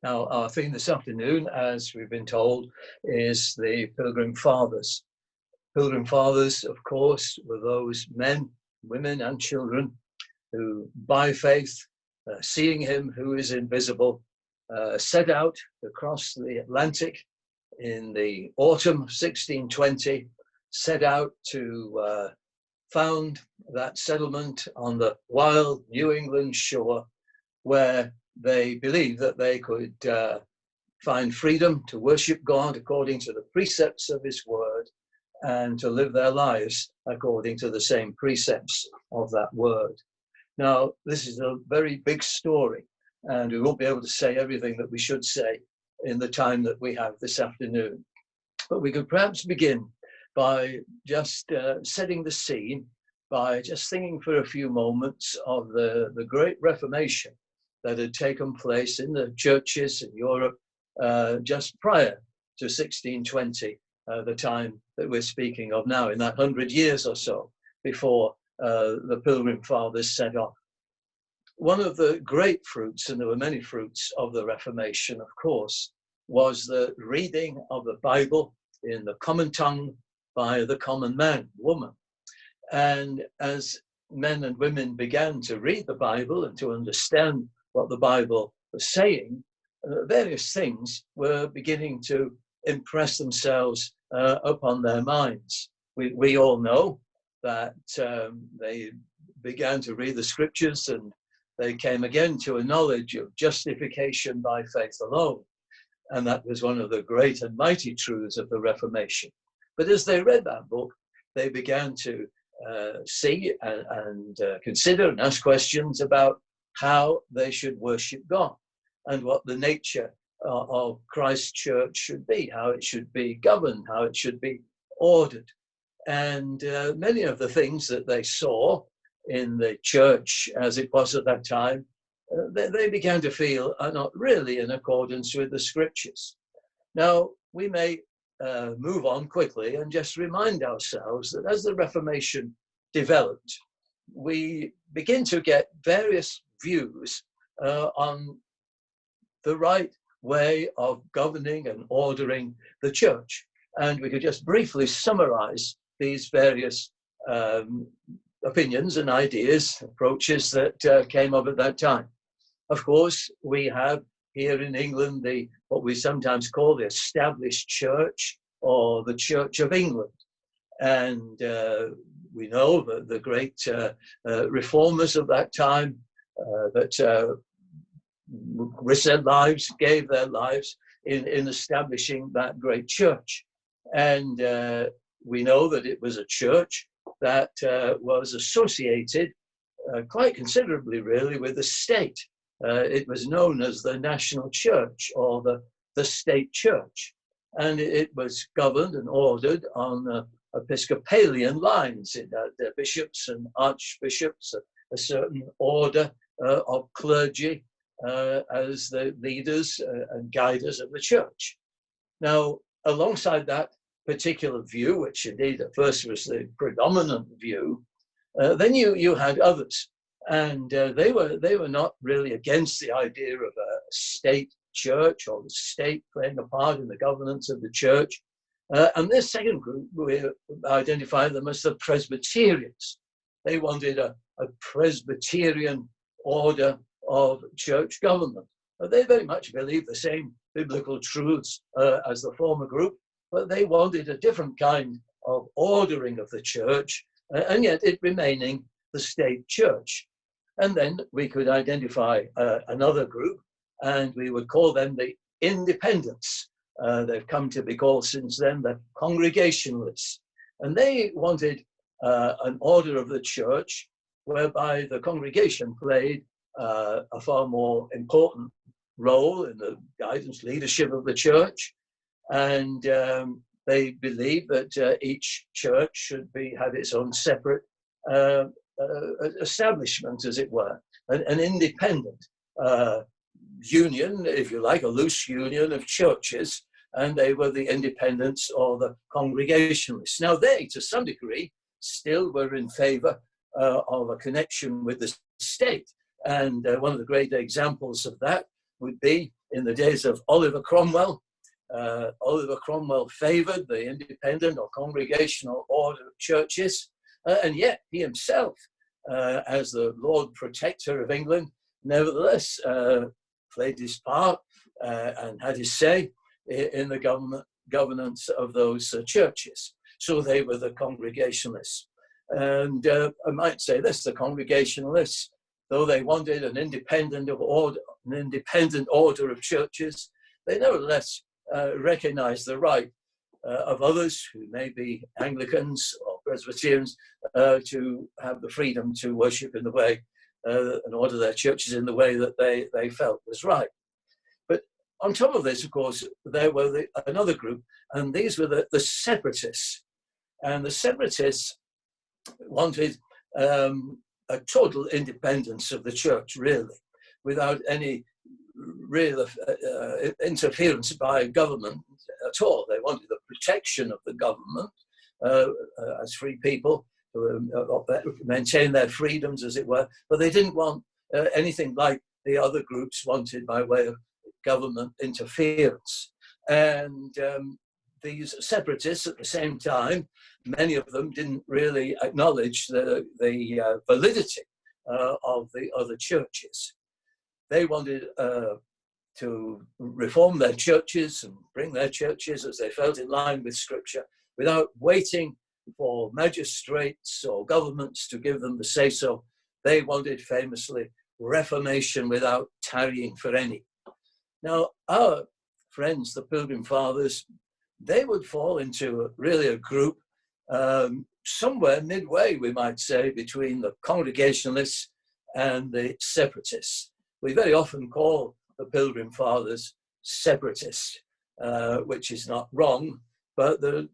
Now, our theme this afternoon, as we've been told, is the Pilgrim Fathers. Pilgrim Fathers, of course, were those men, women, and children who, by faith, seeing him who is invisible, set out across the Atlantic in the autumn of 1620, set out to found that settlement on the wild New England shore, where they believed that they could find freedom to worship God according to the precepts of his word and to live their lives according to the same precepts of that word. Now, this is a very big story, and we won't be able to say everything that we should say in the time that we have this afternoon. But we could perhaps begin by just setting the scene by just thinking for a few moments of the Great Reformation that had taken place in the churches in Europe just prior to 1620, the time that we're speaking of now, in that 100 years or so before the Pilgrim Fathers set off. One of the great fruits, and there were many fruits of the Reformation, of course, was the reading of the Bible in the common tongue by the common man, woman. And as men and women began to read the Bible and to understand what the Bible was saying, various things were beginning to impress themselves upon their minds. We all know that they began to read the scriptures and they came again to a knowledge of justification by faith alone. And that was one of the great and mighty truths of the Reformation. But as they read that book, they began to see and consider and ask questions about how they should worship God and what the nature of Christ's church should be, how it should be governed, how it should be ordered. And many of the things that they saw in the church as it was at that time, they began to feel are not really in accordance with the scriptures. Now, we may move on quickly and just remind ourselves that as the Reformation developed, we begin to get various views on the right way of governing and ordering the church. And we could just briefly summarize these various opinions and ideas, approaches that came up at that time. Of course, we have here in England what we sometimes call the established church or the Church of England. And we know that the great reformers of that time that risked their lives, gave their lives in establishing that great church. And we know that it was a church that was associated quite considerably, really, with the state. It was known as the national church or the state church. And it was governed and ordered on Episcopalian lines. It had bishops and archbishops, a certain order of clergy as the leaders and guiders of the church. Now, alongside that particular view, which indeed at first was the predominant view, then you had others. And they were not really against the idea of a state church or the state playing a part in the governance of the church. And this second group, we identify them as the Presbyterians. They wanted a Presbyterian order of church government. They very much believed the same biblical truths as the former group, but they wanted a different kind of ordering of the church, and yet it remaining the state church. And then we could identify another group, and we would call them the Independents. They've come to be called since then the Congregationalists. And they wanted an order of the church whereby the congregation played a far more important role in the guidance, leadership of the church. And they believed that each church should have its own separate establishment, as it were, an independent union, if you like, a loose union of churches, and they were the Independents or the Congregationalists. Now they, to some degree, still were in favor of a connection with the state, and one of the great examples of that would be in the days of Oliver Cromwell. Oliver Cromwell favoured the independent or congregational order of churches, and yet he himself, as the Lord Protector of England, nevertheless played his part and had his say in the governance of those churches. So they were the Congregationalists. And I might say this, the Congregationalists, though they wanted an independent order of churches, they nevertheless recognized the right of others who may be Anglicans or Presbyterians to have the freedom to worship in the way and order their churches in the way that they felt was right. But on top of this, of course, there were another group, and these were the Separatists. And the Separatists wanted a total independence of the church, really, without any real interference by government at all. They wanted the protection of the government as free people, to maintain their freedoms, as it were, but they didn't want anything like the other groups wanted by way of government interference. And these separatists, at the same time, many of them didn't really acknowledge the validity of the other churches. They wanted to reform their churches and bring their churches, as they felt, in line with Scripture, without waiting for magistrates or governments to give them the say-so. They wanted, famously, reformation without tarrying for any. Now, our friends, the Pilgrim Fathers, they would fall into really a group somewhere midway, we might say, between the Congregationalists and the Separatists. We very often call the Pilgrim Fathers Separatists, which is not wrong, but there are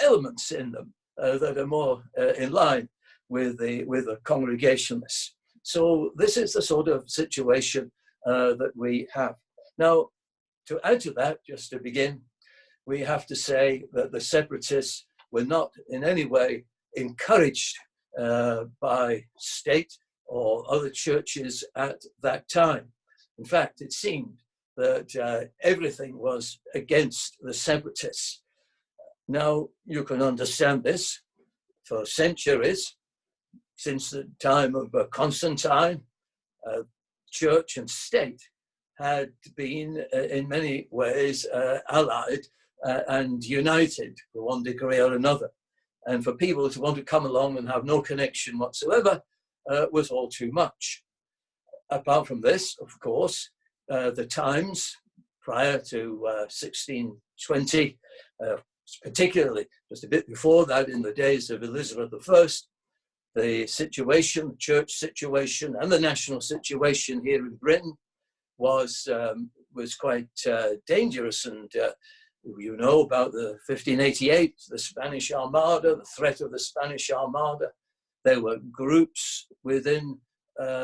elements in them that are more in line with the Congregationalists. So this is the sort of situation that we have. Now, to add to that, just to begin, we have to say that the Separatists were not in any way encouraged by state or other churches at that time. In fact, it seemed that everything was against the Separatists. Now, you can understand this. For centuries, since the time of Constantine, church and state had been in many ways allied and united to one degree or another. And for people to want to come along and have no connection whatsoever was all too much. Apart from this, of course, the times prior to 1620, particularly just a bit before that, in the days of Elizabeth I, the situation, the church situation, and the national situation here in Britain was quite dangerous. And you know about the 1588, the Spanish Armada, the threat of the Spanish Armada. There were groups within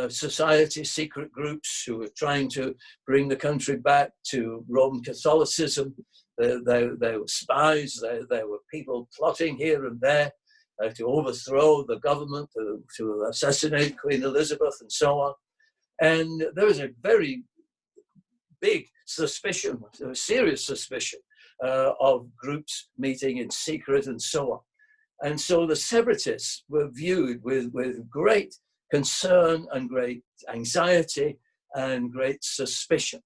society, secret groups, who were trying to bring the country back to Roman Catholicism. There were spies, there were people plotting here and there to overthrow the government, to assassinate Queen Elizabeth, and so on. And there was a very big suspicion, a serious suspicion of groups meeting in secret and so on. And so the Separatists were viewed with great concern and great anxiety and great suspicion.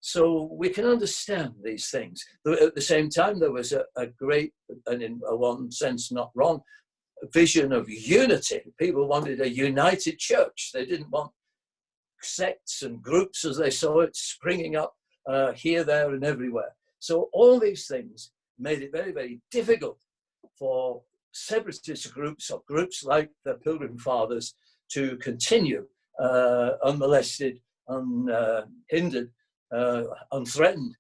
So we can understand these things. At the same time, there was a great, and in one sense not wrong, vision of unity. People wanted a united church. They didn't want sects and groups, as they saw it, springing up here, there, and everywhere. So all these things made it very, very difficult for separatist groups, or groups like the Pilgrim Fathers, to continue unmolested, unhindered, unthreatened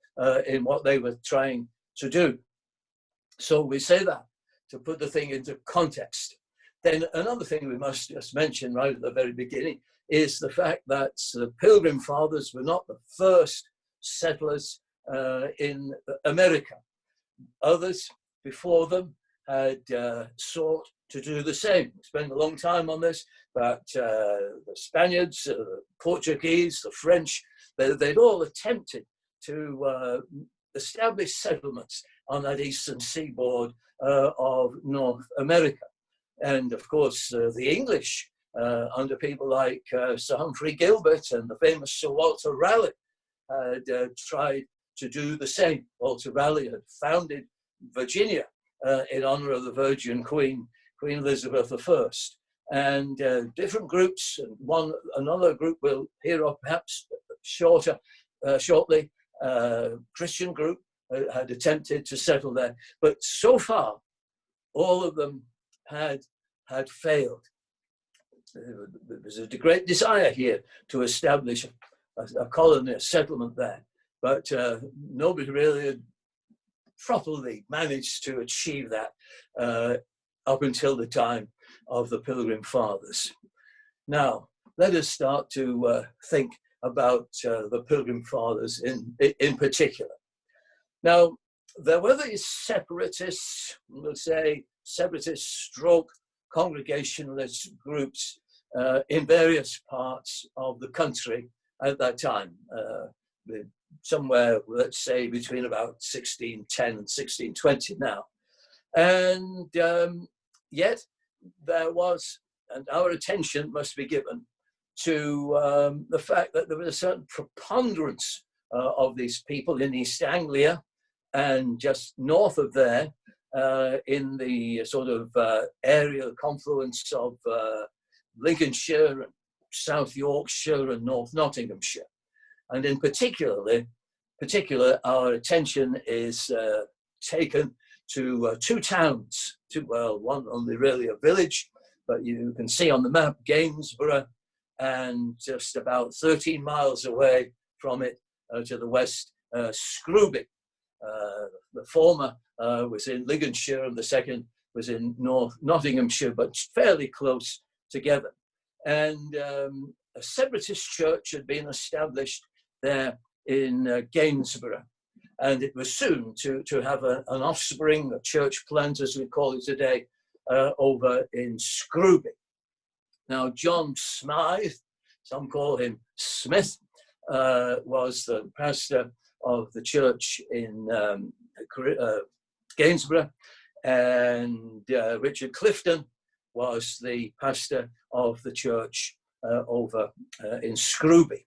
in what they were trying to do. So we say that to put the thing into context. Then another thing we must just mention right at the very beginning is the fact that the Pilgrim Fathers were not the first settlers in America. Others before them had sought to do the same. We spent a long time on this, but the Spaniards, the Portuguese, the French, they'd all attempted to establish settlements on that eastern seaboard of North America. And of course, the English, under people like Sir Humphrey Gilbert and the famous Sir Walter Raleigh, had tried to do the same. Walter Raleigh had founded Virginia in honor of the Virgin Queen, Queen Elizabeth I. And different groups, and another group we'll hear of perhaps shortly, Christian group had attempted to settle there. But so far, all of them had failed. There was a great desire here to establish a colony, a settlement there, but nobody really had properly managed to achieve that up until the time of the Pilgrim Fathers. Now, let us start to think about the Pilgrim Fathers in particular. Now, there were these separatists, we'll say separatist stroke Congregationalist groups in various parts of the country at that time, somewhere, let's say, between about 1610 and 1620 now. And yet there was, and our attention must be given to the fact that there was a certain preponderance of these people in East Anglia and just north of there, in the sort of area confluence of Lincolnshire and South Yorkshire and North Nottinghamshire. And in particular, our attention is taken to two towns, one only really a village, but you can see on the map Gainsborough, and just about 13 miles away from it to the west, Scrooby. The former was in Lincolnshire and the second was in North Nottinghamshire, but fairly close together. And a separatist church had been established there in Gainsborough. And it was soon to have an offspring, a church plant, as we call it today, over in Scrooby. Now, John Smythe, some call him Smith, was the pastor of the church in Gainsborough, and Richard Clifton was the pastor of the church over in Scrooby.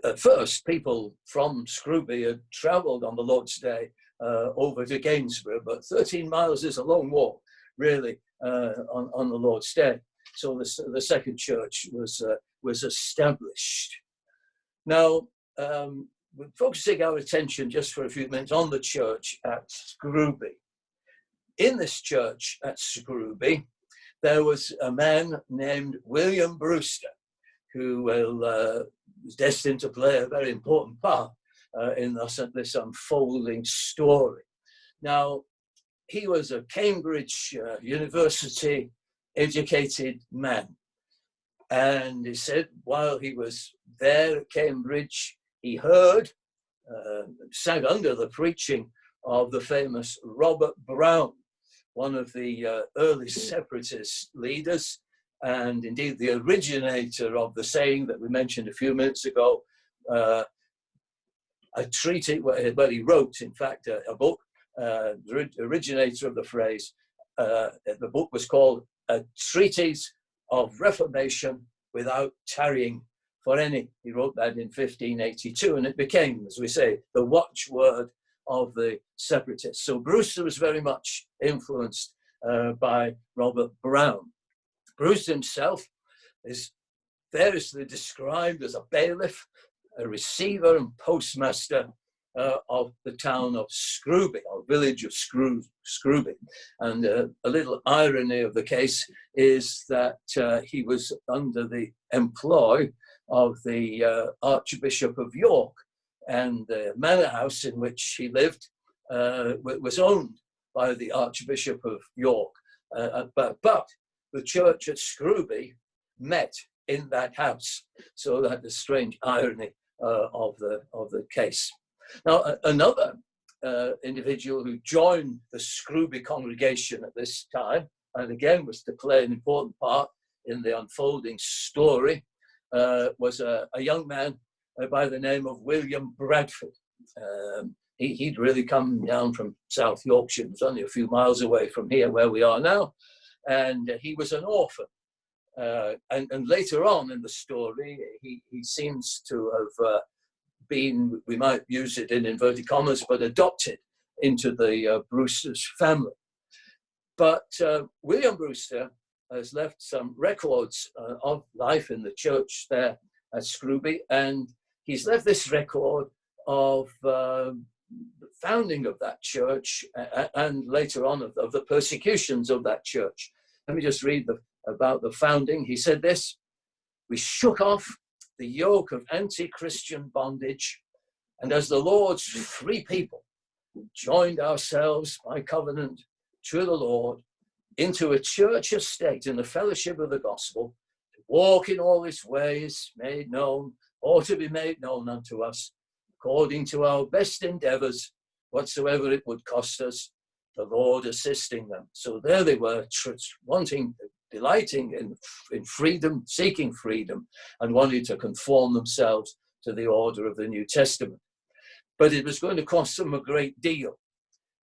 At first, people from Scrooby had travelled on the Lord's Day over to Gainsborough, but 13 miles is a long walk, really, on the Lord's Day. So the second church was established. Now, we're focusing our attention just for a few minutes on the church at Scrooby. In this church at Scrooby, there was a man named William Brewster, who was destined to play a very important part in this unfolding story. Now, he was a Cambridge University educated man. And he said while he was there at Cambridge, he heard, sat under the preaching of the famous Robert Brown, one of the early separatist leaders, and indeed the originator of the saying that we mentioned a few minutes ago, a treatise, well, he wrote, in fact, a book, the originator of the phrase. The book was called A Treatise of Reformation Without Tarrying for Any. He wrote that in 1582, and it became, as we say, the watchword of the separatists. So Brewster was very much influenced by Robert Brown. Brewster himself is variously described as a bailiff, a receiver and postmaster of the town of Scrooby, or village of Scrooby. And a little irony of the case is that he was under the employ of the Archbishop of York, and the manor house in which he lived was owned by the Archbishop of York. But the church at Scrooby met in that house. So that's a strange irony of the case. Now, another individual who joined the Scrooby congregation at this time, and again was to play an important part in the unfolding story, was a young man by the name of William Bradford. He'd really come down from South Yorkshire. It was only a few miles away from here where we are now. And he was an orphan. And later on in the story, he seems to have been, we might use it in inverted commas, but adopted into the Brewster's family. But William Brewster has left some records of life in the church there at Scrooby, and he's left this record of the founding of that church and later on of the persecutions of that church. Let me just read about the founding. He said this: "We shook off the yoke of anti-Christian bondage, and as the Lord's free people, joined ourselves by covenant to the Lord into a church estate in the fellowship of the gospel, to walk in all his ways made known, or to be made known unto us, according to our best endeavors, whatsoever it would cost us, the Lord assisting them." So there they were, delighting in freedom, seeking freedom, and wanting to conform themselves to the order of the New Testament. But it was going to cost them a great deal.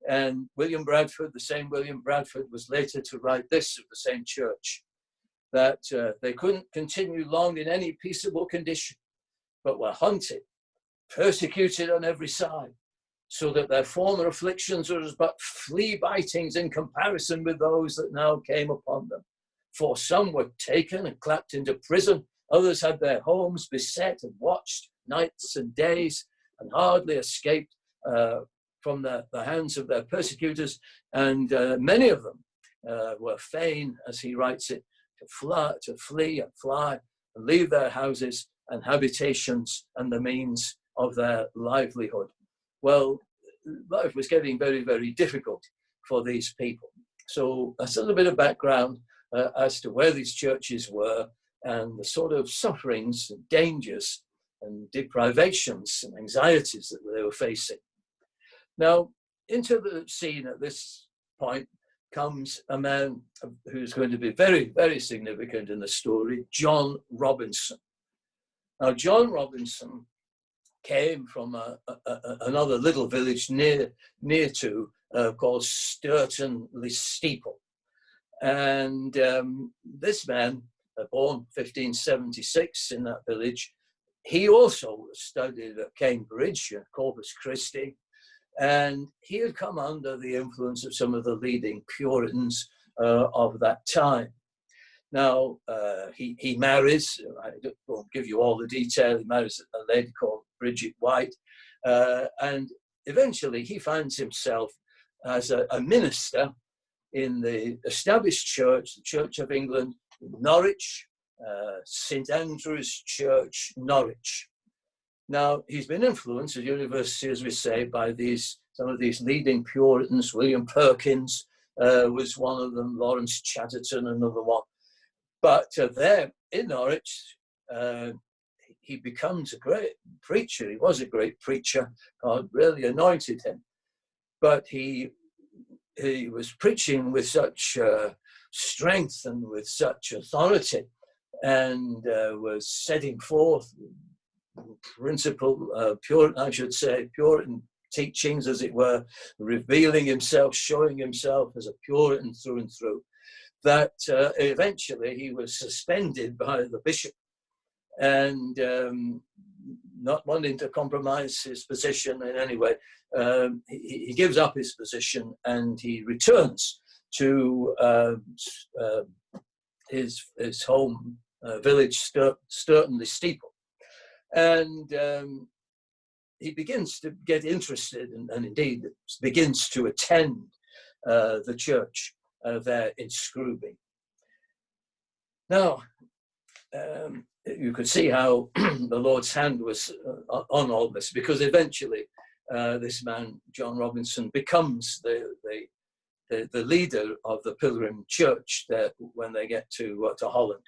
And William Bradford, the same William Bradford, was later to write this of the same church, that they couldn't continue long in any peaceable condition, but were hunted, persecuted on every side, so that their former afflictions were but flea-bitings in comparison with those that now came upon them. For some were taken and clapped into prison, others had their homes beset and watched nights and days, and hardly escaped from the hands of their persecutors, and many of them were fain, as he writes it, to flee and fly and leave their houses and habitations and the means of their livelihood. Well, life was getting very, very difficult for these people. So that's a little bit of background as to where these churches were and the sort of sufferings and dangers and deprivations and anxieties that they were facing. Now, into the scene at this point comes a man who's going to be very, very significant in the story, John Robinson. Now, John Robinson came from another little village near to called Sturton-le-Steeple. And this man, born 1576 in that village, he also studied at Cambridge, Corpus Christi, and he had come under the influence of some of the leading Puritans of that time. Now, he marries, I won't give you all the detail, he marries a lady called Bridget White, and eventually he finds himself as a minister in the established church, the Church of England, Norwich, St. Andrew's Church, Norwich. Now, he's been influenced at university, as we say, by some of these leading Puritans. William Perkins was one of them, Lawrence Chatterton, another one. But there in Norwich, he becomes a great preacher. He was a great preacher. God really anointed him. But he was preaching with such strength and with such authority, and was setting forth Puritan teachings, as it were, revealing himself, showing himself as a Puritan through and through, that eventually he was suspended by the bishop, and not wanting to compromise his position in any way, he gives up his position and he returns to his home village, Sturton-le-Steeple. And he begins to get interested and indeed begins to attend the church there in Scrooby. Now, you could see how the Lord's hand was on all this, because eventually this man, John Robinson, becomes the leader of the Pilgrim Church there when they get to Holland.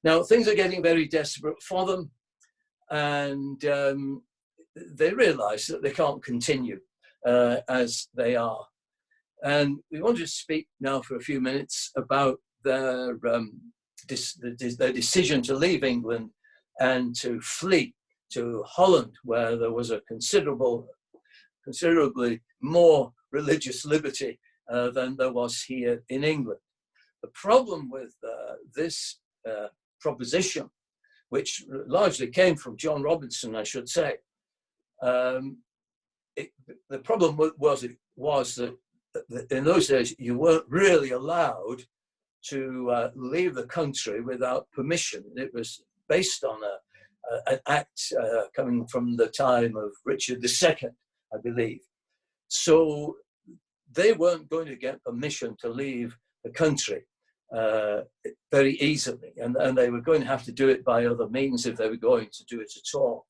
Now, things are getting very desperate for them, and they realize that they can't continue as they are. And we want to speak now for a few minutes about their decision to leave England and to flee to Holland, where there was a considerably more religious liberty than there was here in England. The problem with this proposition, which largely came from John Robertson, I should say, the problem was that in those days you weren't really allowed to leave the country without permission. It was based on an act coming from the time of Richard II, I believe. So they weren't going to get permission to leave the country very easily, and they were going to have to do it by other means if they were going to do it at all.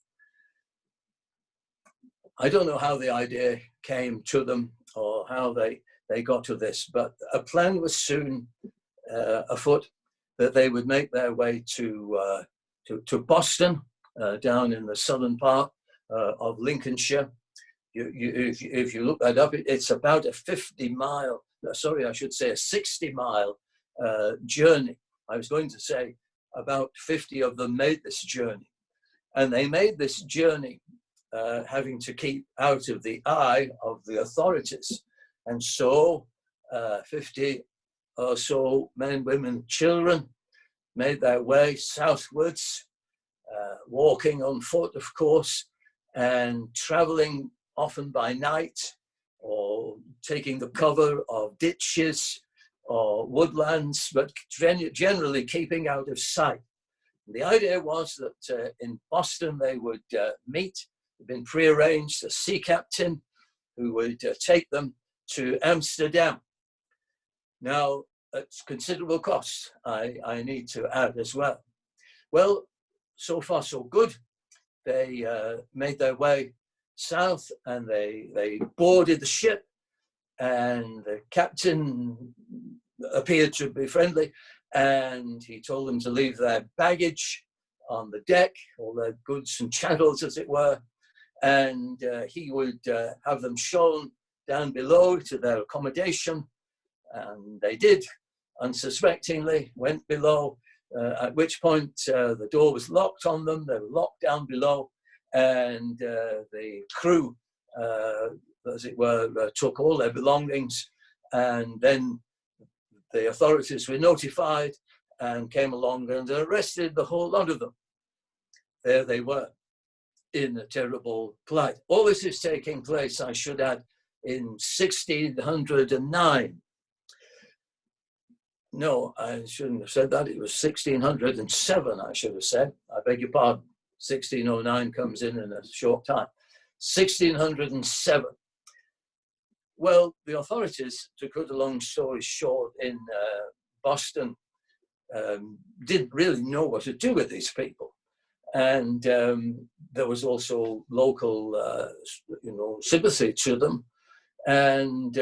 I don't know how the idea came to them or how they got to this, but a plan was soon afoot that they would make their way to Boston, down in the southern part of Lincolnshire. If you look that up, it's about a 60-mile journey. I was going to say about 50 of them made this journey. And they made this journey having to keep out of the eye of the authorities. And so 50 or so men, women, children made their way southwards, walking on foot, of course, and traveling often by night or taking the cover of ditches or woodlands, but generally keeping out of sight. The idea was that in Boston they would meet. It had been prearranged, a sea captain who would take them to Amsterdam. Now, at considerable cost, I need to add as well. Well, so far so good. They made their way south and they boarded the ship, and the captain appeared to be friendly, and he told them to leave their baggage on the deck, all their goods and chattels, as it were, and he would have them shown down below to their accommodation. And they did, unsuspectingly, went below, at which point the door was locked on them. They were locked down below, and the crew, as it were, took all their belongings, and then the authorities were notified and came along and arrested the whole lot of them. There they were, in a terrible plight. All this is taking place, I should add, in 1609. No, I shouldn't have said that. It was 1607, I should have said. I beg your pardon. 1609 comes in a short time. 1607. Well, the authorities, to cut a long story short, in Boston, didn't really know what to do with these people. And there was also local, sympathy to them. And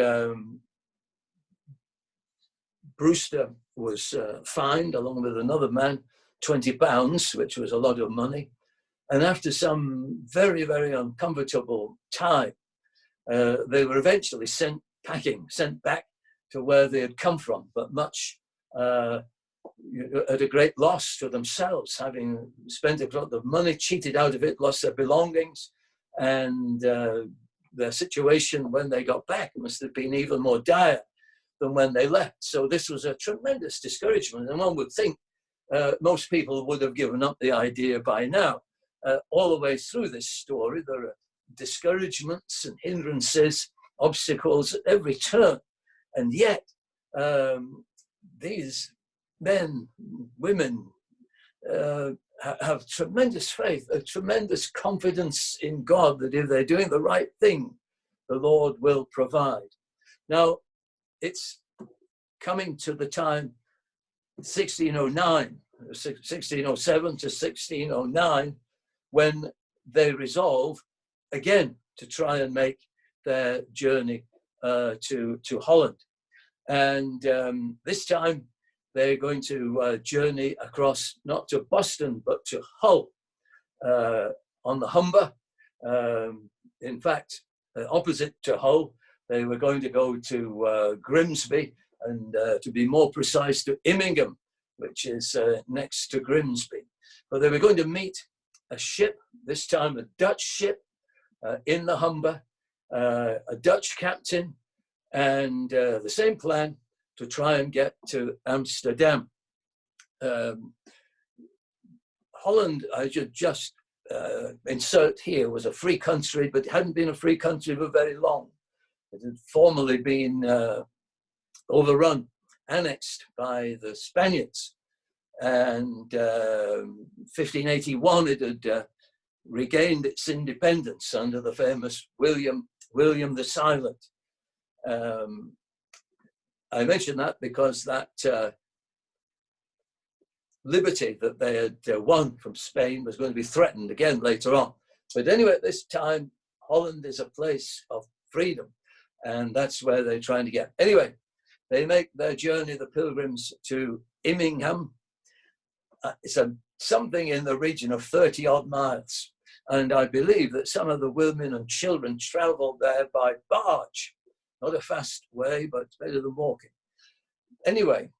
Brewster was fined, along with another man, £20, which was a lot of money. And after some very, very uncomfortable time, they were eventually sent back to where they had come from, but much at a great loss to themselves, having spent a lot of money, cheated out of it, lost their belongings, and their situation when they got back must have been even more dire than when they left. So this was a tremendous discouragement, and one would think most people would have given up the idea by now. All the way through this story, there are discouragements and hindrances, obstacles at every turn, and yet these men, women have tremendous faith, a tremendous confidence in God that if they're doing the right thing, the Lord will provide. Now, it's coming to the time 1609, 1607 to 1609, when they resolve again to try and make their journey to Holland. And this time they're going to journey across, not to Boston, but to Hull on the Humber. In fact, opposite to Hull, they were going to go to Grimsby, and to be more precise, to Immingham, which is next to Grimsby. But they were going to meet a ship, this time a Dutch ship, in the Humber, a Dutch captain, and the same plan to try and get to Amsterdam. Holland, I should just insert here, was a free country, but it hadn't been a free country for very long. It had formerly been overrun, annexed by the Spaniards. And 1581, it had regained its independence under the famous William the Silent. I mention that because that liberty that they had won from Spain was going to be threatened again later on. But anyway, at this time, Holland is a place of freedom, and that's where they're trying to get. Anyway, they make their journey, the pilgrims, to Immingham. It's something in the region of 30 odd miles. And I believe that some of the women and children traveled there by barge. Not a fast way, but it's better than walking. Anyway,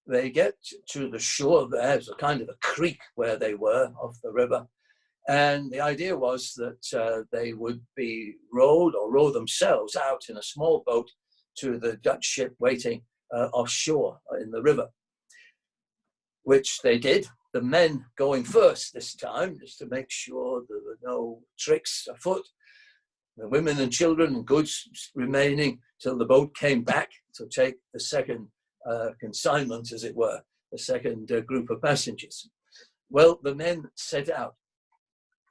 they get to the shore. There's a kind of a creek where they were off the river. And the idea was that they would be rowed or row themselves out in a small boat to the Dutch ship waiting offshore in the river, which they did. The men going first this time, just to make sure there were no tricks afoot. The women and children and goods remaining till the boat came back to take the second consignment, as it were, the second group of passengers. Well, the men set out,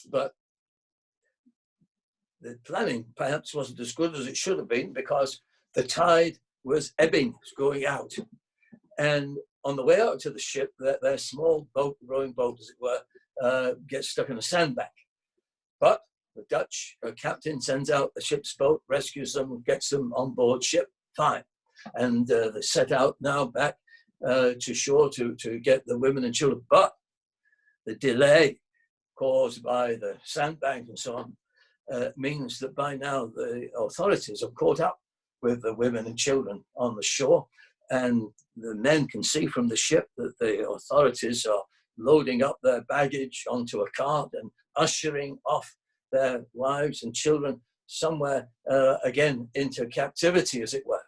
but the planning perhaps wasn't as good as it should have been, because the tide was ebbing, going out. And on the way out to the ship, their small boat, rowing boat, as it were, gets stuck in a sandbank. But the Dutch captain sends out the ship's boat, rescues them, gets them on board ship, fine. And they set out now back to shore to get the women and children. But the delay caused by the sandbank and so on means that by now the authorities have caught up with the women and children on the shore. And the men can see from the ship that the authorities are loading up their baggage onto a cart and ushering off their wives and children somewhere again into captivity, as it were.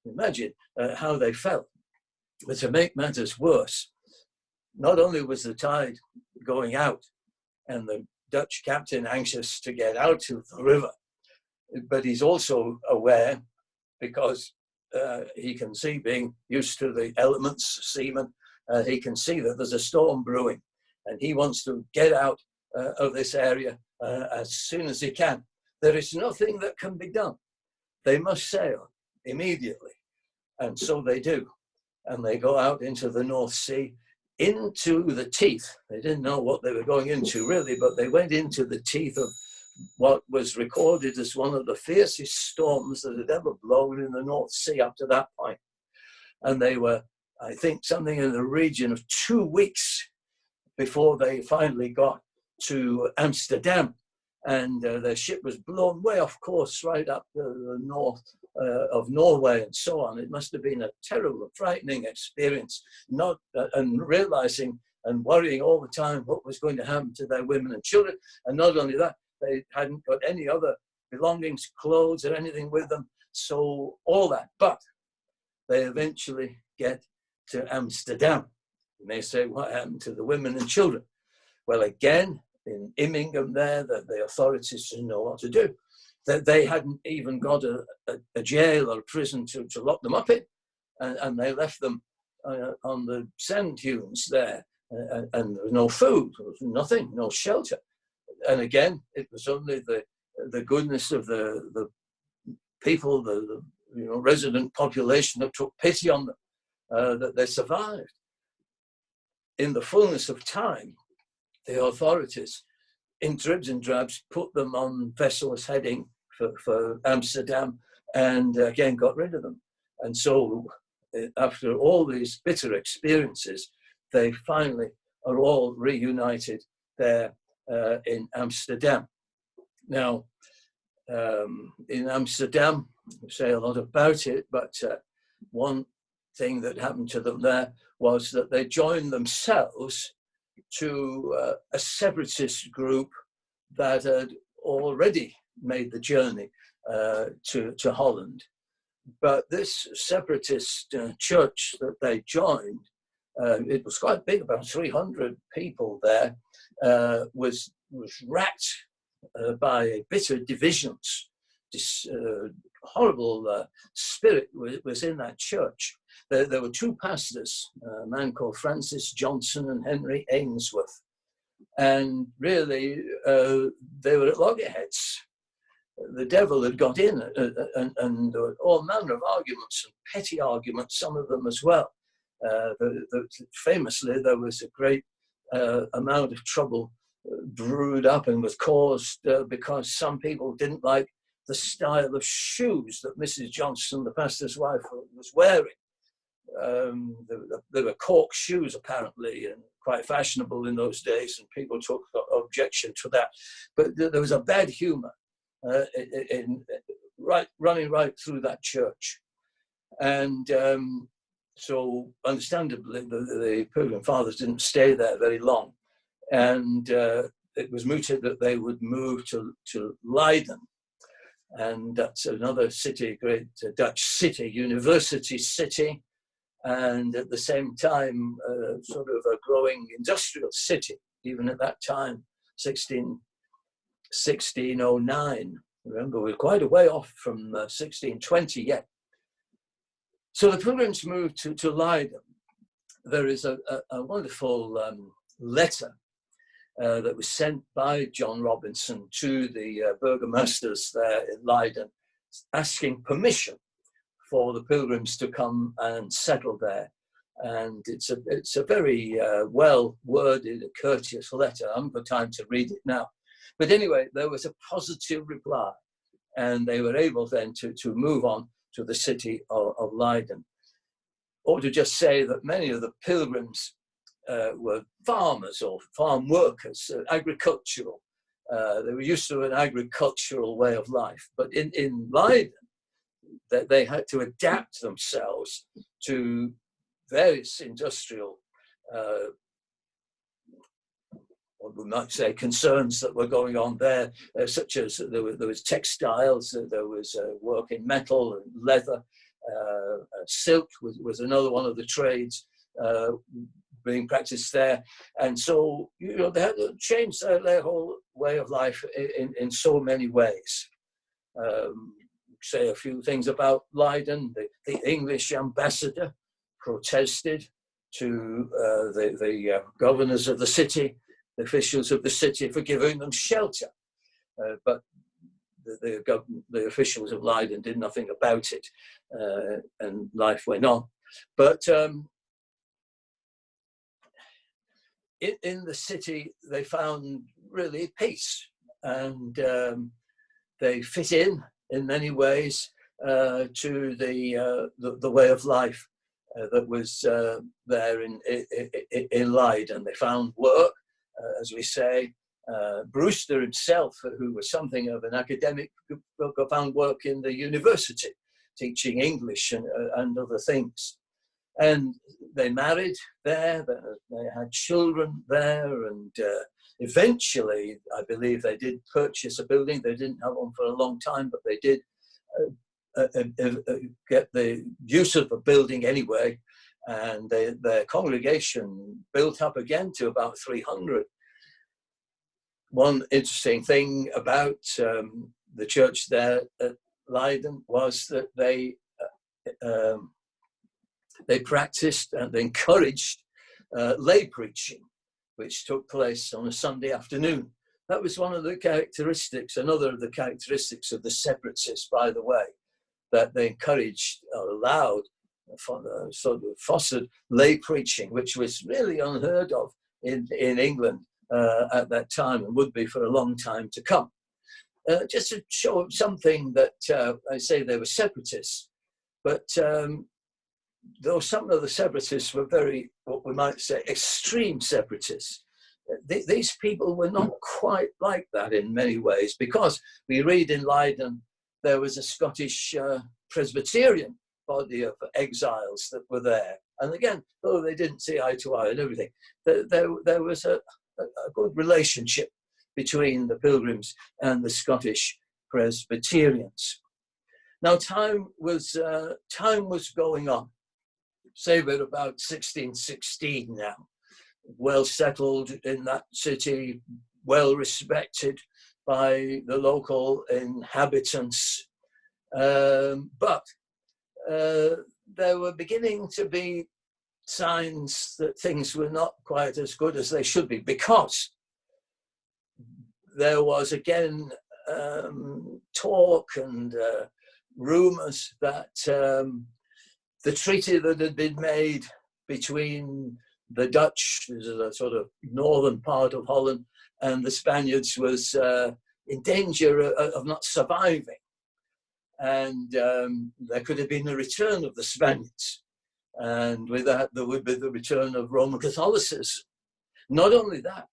Imagine how they felt. But to make matters worse, not only was the tide going out and the Dutch captain anxious to get out of the river, but he's also aware, because he can see, being used to the elements, seaman, he can see that there's a storm brewing, and he wants to get out of this area as soon as he can. There is nothing that can be done. They must sail immediately. And so they do. And they go out into the North Sea, into the teeth. They didn't know what they were going into, really, but they went into the teeth of what was recorded as one of the fiercest storms that had ever blown in the North Sea up to that point. And they were, I think, something in the region of 2 weeks before they finally got to Amsterdam. And their ship was blown way off course, right up the north of Norway and so on. It must have been a terrible, frightening experience, and realizing and worrying all the time what was going to happen to their women and children. And not only that, they hadn't got any other belongings, clothes or anything with them. So all that, but they eventually get to Amsterdam. You may say, what happened to the women and children? Well, again, in Immingham there, that the authorities didn't know what to do. That they hadn't even got a jail or a prison to lock them up in. And they left them on the sand dunes there. And there was no food, there was nothing, no shelter. And again, it was only the goodness of the people, the resident population that took pity on them, that they survived. In the fullness of time, the authorities, in dribs and drabs, put them on vessels heading for Amsterdam, and again got rid of them. And so after all these bitter experiences, they finally are all reunited there in Amsterdam. Now, in Amsterdam, we say a lot about it, but one thing that happened to them there was that they joined themselves to a separatist group that had already made the journey to Holland. But this separatist church that they joined, it was quite big, about 300 people there, was racked by bitter divisions. This horrible spirit was in that church. There were two pastors, a man called Francis Johnson and Henry Ainsworth. And really, they were at loggerheads. The devil had got in, and all manner of arguments and petty arguments, some of them as well. Famously, there was a great amount of trouble brewed up and was caused because some people didn't like the style of shoes that Mrs. Johnson, the pastor's wife, was wearing. There were cork shoes, apparently, and quite fashionable in those days, and people took objection to that. But there was a bad humour running right through that church. And so, understandably, the Pilgrim Fathers didn't stay there very long. And it was mooted that they would move to Leiden. And that's another city, great Dutch city, university city, and at the same time, sort of a growing industrial city, even at that time, 1609. Remember, we're quite a way off from 1620 yet. So the Pilgrims moved to Leiden. There is a wonderful letter that was sent by John Robertson to the burgomasters there in Leiden, asking permission for the Pilgrims to come and settle there. And it's a very well-worded, courteous letter. I haven't got time to read it now. But anyway, there was a positive reply, and they were able then to move on to the city of Leiden. Or to just say that many of the Pilgrims were farmers or farm workers, agricultural. They were used to an agricultural way of life. But in Leiden, they had to adapt themselves to various industrial, what we might say, concerns that were going on there, such as there was textiles, there was work in metal and leather, silk was another one of the trades being practiced there. And so, they had to change their whole way of life in so many ways. Say a few things about Leiden. The English ambassador protested to the governors of the city, the officials of the city, for giving them shelter. But the officials of Leiden did nothing about it, and life went on. But in the city, they found really peace, and they fit in many ways to the way of life that was there in Leiden. They found work, as we say. Brewster himself, who was something of an academic, found work in the university, teaching English and other things. And they married there, they had children there, and eventually, I believe they did purchase a building. They didn't have one for a long time, but they did get the use of the building anyway, and their congregation built up again to about 300. One interesting thing about the church there at Leiden was that they practiced and encouraged lay preaching, which took place on a Sunday afternoon. That was one of the characteristics, another of the characteristics of the Separatists, by the way, that they encouraged or allowed, sort of fostered lay preaching, which was really unheard of in England at that time, and would be for a long time to come. Just to show something that I say they were Separatists, but though some of the Separatists were very, what we might say, extreme Separatists, these people were not quite like that in many ways, because we read in Leiden there was a Scottish Presbyterian body of exiles that were there. And again, though they didn't see eye to eye and everything, there was a good relationship between the Pilgrims and the Scottish Presbyterians. Now, time was going on. Say we're about 1616 now, well settled in that city, well respected by the local inhabitants. But there were beginning to be signs that things were not quite as good as they should be, because there was again talk and rumors that the treaty that had been made between the Dutch, this is a sort of northern part of Holland, and the Spaniards was in danger of not surviving. And there could have been a return of the Spaniards. And with that, there would be the return of Roman Catholicism. Not only that,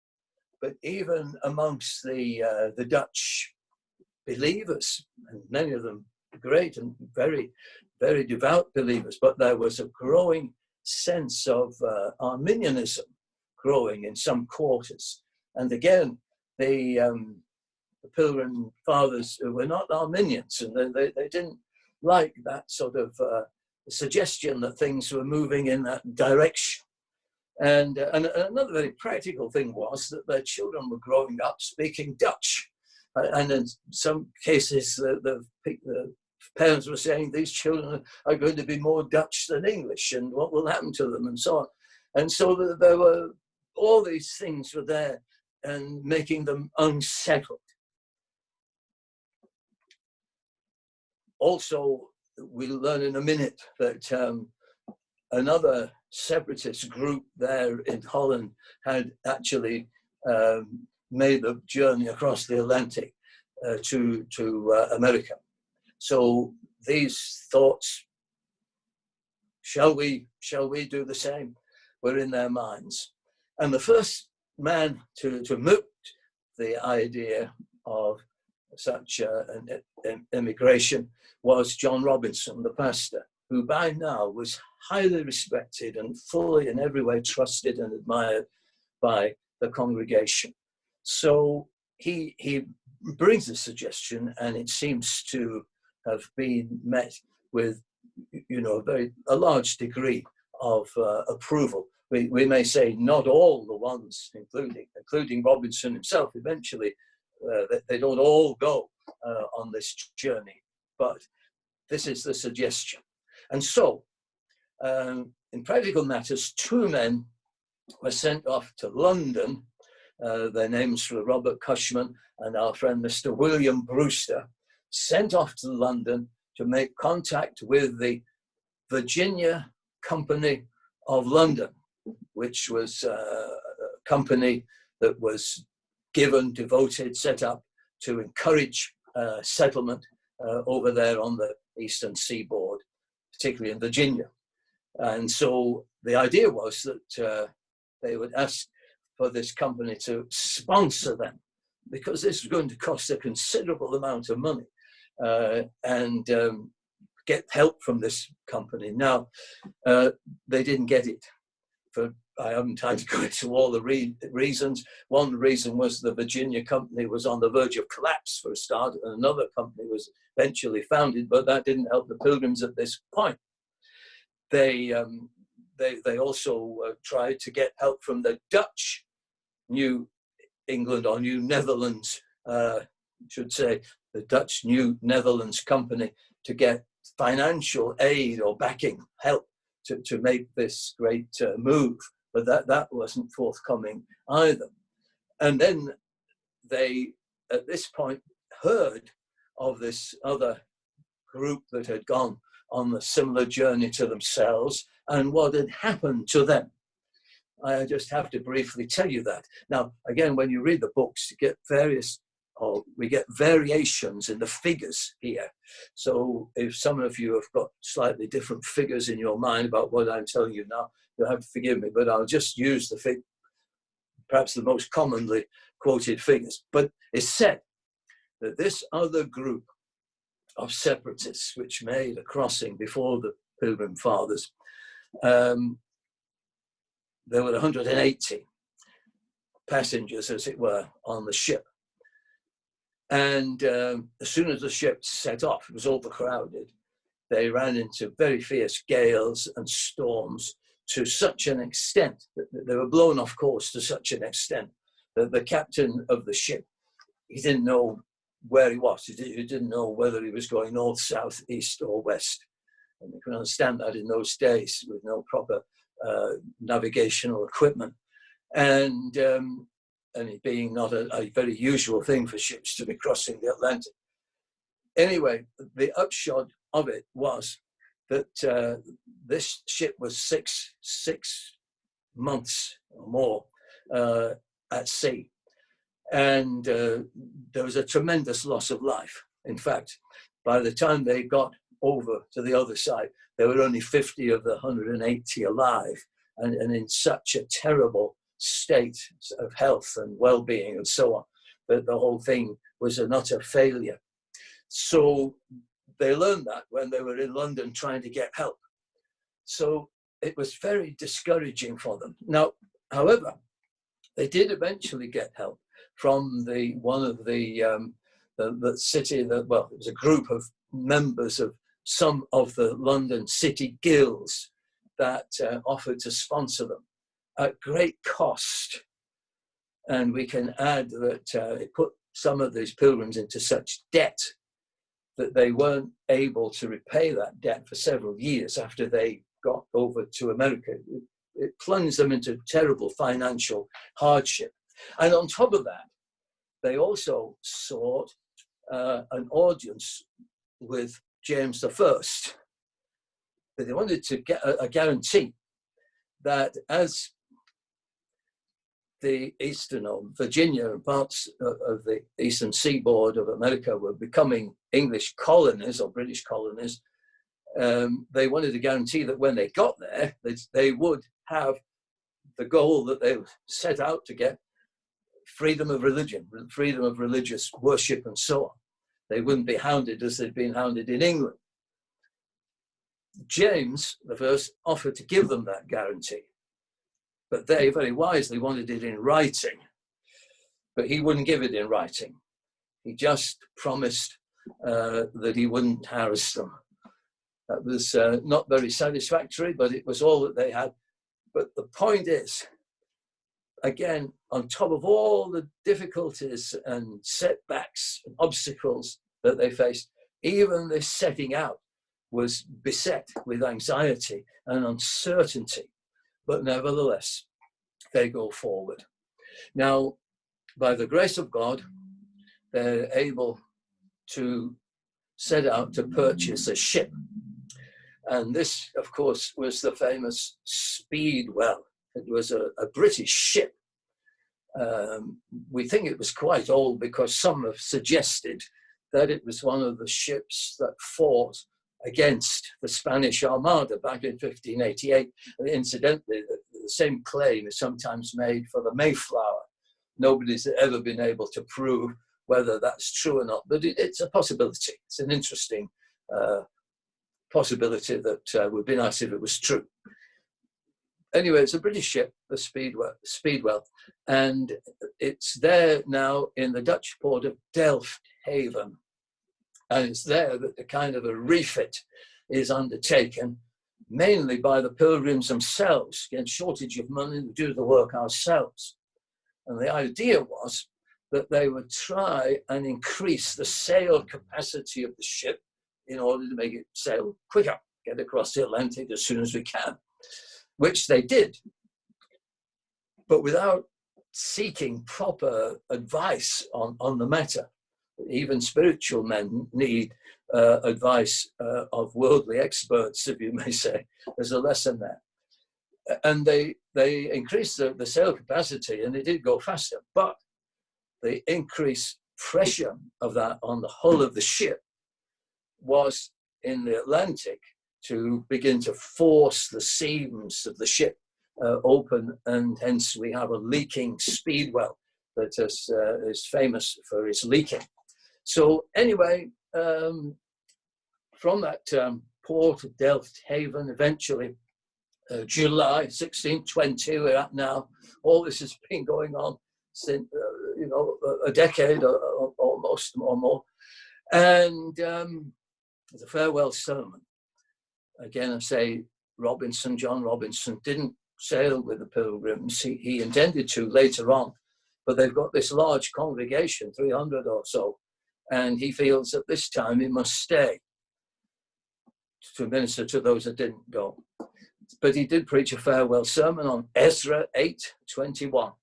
but even amongst the Dutch believers, and many of them great and very, very devout believers, but there was a growing sense of Arminianism growing in some quarters. And again, the Pilgrim Fathers were not Arminians, and they didn't like that sort of suggestion that things were moving in that direction. And another very practical thing was that their children were growing up speaking Dutch. And in some cases, the parents were saying these children are going to be more Dutch than English, and what will happen to them, and so on. And so there were all these things were there and making them unsettled. Also, we'll learn in a minute that another separatist group there in Holland had actually made the journey across the Atlantic to America. So these thoughts, shall we do the same, were in their minds. And the first man to moot the idea of such an immigration was John Robertson, the pastor, who by now was highly respected and fully in every way trusted and admired by the congregation. So he brings the suggestion, and it seems to have been met with, a large degree of approval. We may say not all the ones, including Robinson himself, eventually, they don't all go on this journey, but this is the suggestion. And so, in practical matters, two men were sent off to London. Their names were Robert Cushman and our friend Mr. William Brewster, sent off to London to make contact with the Virginia Company of London, which was a company that was devoted, set up to encourage settlement over there on the eastern seaboard, particularly in Virginia. And so the idea was that they would ask for this company to sponsor them, because this was going to cost a considerable amount of money, and get help from this company. Now, they didn't get it. I haven't time to go into all the reasons. One reason was the Virginia Company was on the verge of collapse for a start, and another company was eventually founded, but that didn't help the Pilgrims at this point. They also tried to get help from the Dutch New England or New Netherlands, should say, the Dutch New Netherlands Company, to get financial aid or backing, help to make this great move. But that wasn't forthcoming either. And then they, at this point, heard of this other group that had gone on a similar journey to themselves and what had happened to them. I just have to briefly tell you that. Now, again, when you read the books, you get we get variations in the figures here. So if some of you have got slightly different figures in your mind about what I'm telling you now, you'll have to forgive me, but I'll just use perhaps the most commonly quoted figures. But it's said that this other group of separatists, which made a crossing before the Pilgrim Fathers. There were 180 passengers, as it were, on the ship. And as soon as the ship set off, it was overcrowded. They ran into very fierce gales and storms to such an extent that they were blown off course to such an extent that the captain of the ship, he didn't know where he was. He didn't know whether he was going north, south, east, or west. And you can understand that in those days with no proper navigational equipment. And it being not a very usual thing for ships to be crossing the Atlantic. Anyway, the upshot of it was that this ship was six months or more at sea. And there was a tremendous loss of life. In fact, by the time they got over to the other side, there were only 50 of the 180 alive, and in such a terrible state of health and well-being and so on, that the whole thing was an utter failure. So they learned that when they were in London trying to get help. So it was very discouraging for them. Now, however, they did eventually get help from one of the city, well, it was a group of members of some of the London city guilds that offered to sponsor them at great cost. And we can add that it put some of these pilgrims into such debt that they weren't able to repay that debt for several years after they got over to America. It plunged them into terrible financial hardship. And on top of that, they also sought an audience with James I. But they wanted to get a guarantee that as the eastern or Virginia and parts of the eastern seaboard of America were becoming English colonies or British colonies, they wanted to guarantee that when they got there, they would have the goal that they set out to get: freedom of religion, freedom of religious worship and so on. They wouldn't be hounded as they'd been hounded in England. James I offered to give them that guarantee, but they very wisely wanted it in writing. But he wouldn't give it in writing. He just promised that he wouldn't harass them. That was not very satisfactory, but it was all that they had. But the point is, again, on top of all the difficulties and setbacks and obstacles that they faced, even this setting out was beset with anxiety and uncertainty. But nevertheless, they go forward. Now, by the grace of God, they're able to set out to purchase a ship. And this, of course, was the famous Speedwell. It was a British ship. We think it was quite old because some have suggested that it was one of the ships that fought against the Spanish Armada back in 1588. And incidentally, the same claim is sometimes made for the Mayflower. Nobody's ever been able to prove whether that's true or not, but it's a possibility. It's an interesting possibility that would be nice if it was true. Anyway, it's a British ship, the Speedwell, and it's there now in the Dutch port of Delft Haven. And it's there that the kind of a refit is undertaken, mainly by the pilgrims themselves. Again, shortage of money, we do the work ourselves. And the idea was that they would try and increase the sail capacity of the ship in order to make it sail quicker, get across the Atlantic as soon as we can, which they did, but without seeking proper advice on the matter. Even spiritual men need advice of worldly experts, if you may say. There's a lesson there. And they increased the sail capacity, and they did go faster, but the increased pressure of that on the hull of the ship was in the Atlantic to begin to force the seams of the ship open, and hence we have a leaking Speedwell that is famous for its leaking. So anyway, from that port of Delft Haven eventually. July 1620, we're at now. All this has been going on since, a decade or almost or more. And the farewell sermon. Again, I say John Robinson didn't sail with the Pilgrims. He intended to later on, but they've got this large congregation, 300 or so, and he feels at this time he must stay to minister to those that didn't go. But he did preach a farewell sermon on Ezra 8:21.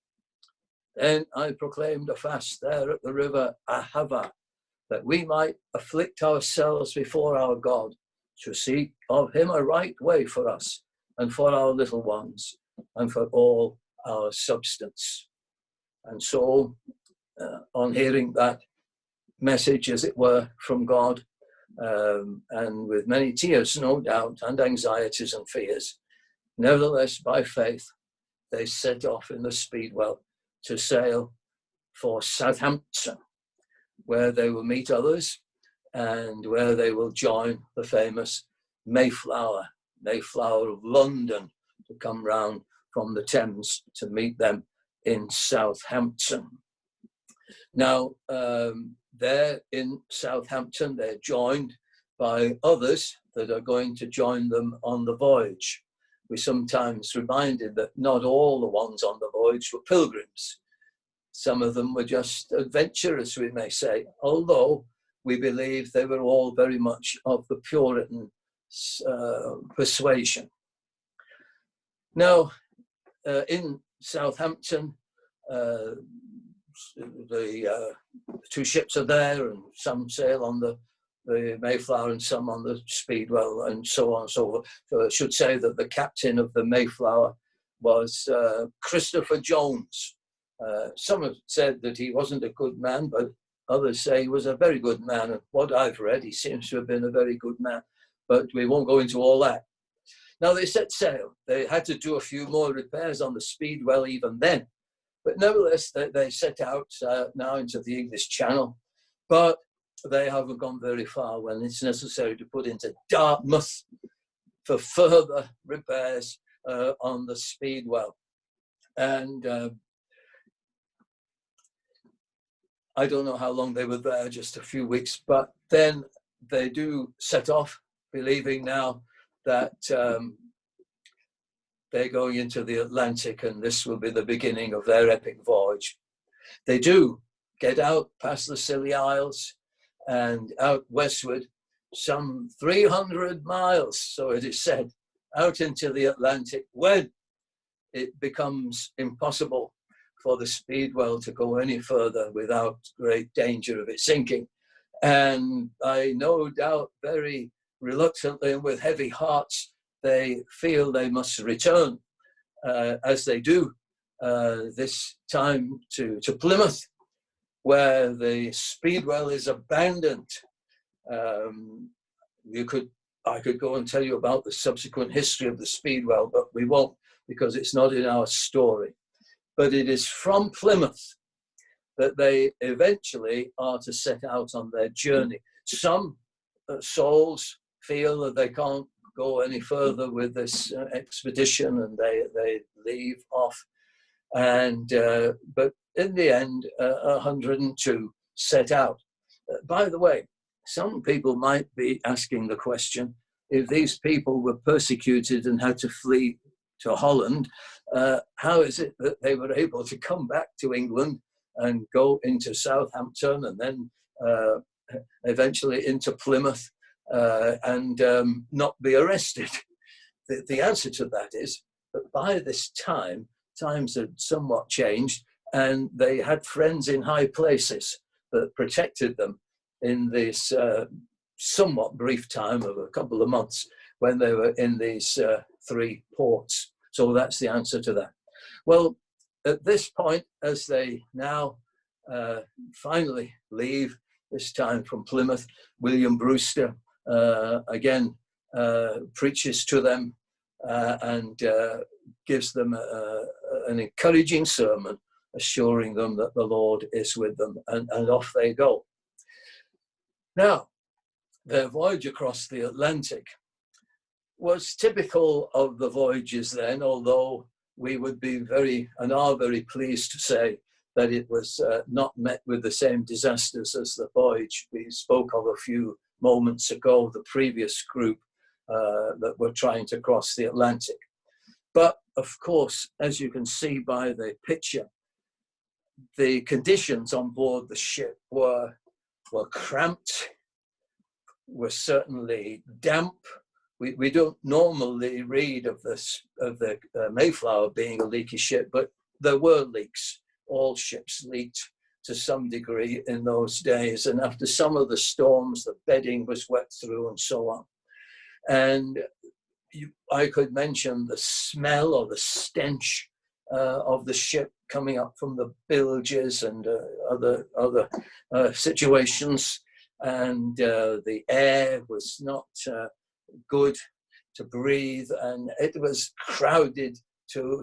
Then I proclaimed a fast there at the river Ahava, that we might afflict ourselves before our God, to seek of him a right way for us, and for our little ones, and for all our substance. And so, on hearing that message, as it were, from God, and with many tears, no doubt, and anxieties and fears, nevertheless, by faith, they set off in the Speedwell to sail for Southampton, where they will meet others and where they will join the famous Mayflower of London, to come round from the Thames to meet them in Southampton. Now, there in Southampton, they're joined by others that are going to join them on the voyage. We're sometimes reminded that not all the ones on the voyage were pilgrims. Some of them were just adventurers, we may say, although we believe they were all very much of the Puritan persuasion. Now, in Southampton, the two ships are there, and some sail on the Mayflower and some on the Speedwell, and so on and so forth. So I should say that the captain of the Mayflower was Christopher Jones. Some have said that he wasn't a good man, but others say he was a very good man. And what I've read, he seems to have been a very good man, but we won't go into all that. Now, they set sail. They had to do a few more repairs on the Speedwell even then. But nevertheless, they set out now into the English Channel, but they haven't gone very far when it's necessary to put into Dartmouth for further repairs on the Speedwell. And I don't know how long they were there, just a few weeks, but then they do set off, believing now that they're going into the Atlantic, and this will be the beginning of their epic voyage. They do get out past the Scilly Isles and out westward, some 300 miles, so it is said, out into the Atlantic, when it becomes impossible for the Speedwell to go any further without great danger of it sinking. And I no doubt very reluctantly and with heavy hearts, they feel they must return, as they do, this time to Plymouth, where the Speedwell is abandoned. I could go and tell you about the subsequent history of the Speedwell, but we won't, because it's not in our story. But it is from Plymouth that they eventually are to set out on their journey. Some souls feel that they can't go any further with this expedition, and they leave off. And but in the end, 102 set out. By the way, some people might be asking the question, if these people were persecuted and had to flee to Holland, how is it that they were able to come back to England and go into Southampton and then eventually into Plymouth and not be arrested? The answer to that is that by this time, times had somewhat changed, and they had friends in high places that protected them in this somewhat brief time of a couple of months when they were in these three ports. So that's the answer to that. Well, at this point, as they now finally leave, this time from Plymouth, William Brewster again preaches to them and gives them an encouraging sermon, assuring them that the Lord is with them, and off they go. Now, their voyage across the Atlantic was typical of the voyages then, although we would be very, and are very pleased to say that it was not met with the same disasters as the voyage we spoke of a few moments ago, the previous group that were trying to cross the Atlantic. But of course, as you can see by the picture, the conditions on board the ship were cramped, were certainly damp. We don't normally read of this, of the Mayflower being a leaky ship, but there were leaks. All ships leaked to some degree in those days. And after some of the storms, the bedding was wet through and so on. And I could mention the smell or the stench of the ship coming up from the bilges and other situations. And the air was not good to breathe, and it was crowded to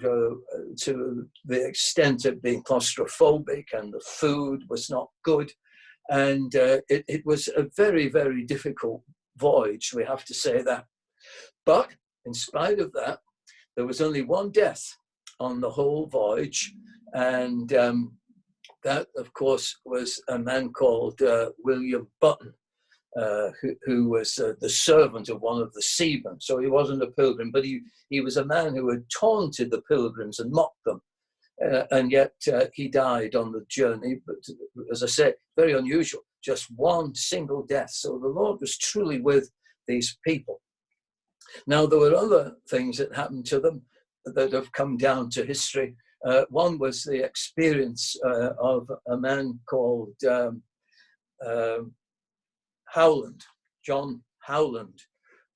the extent of being claustrophobic, and the food was not good. And it was a very, very difficult voyage, we have to say that. But in spite of that, there was only one death on the whole voyage, and that, of course, was a man called William Button, who was the servant of one of the seamen. So he wasn't a pilgrim, but he was a man who had taunted the pilgrims and mocked them. And yet he died on the journey. But as I said, very unusual, just one single death. So the Lord was truly with these people. Now, there were other things that happened to them that have come down to history. One was the experience of a man called Howland, John Howland,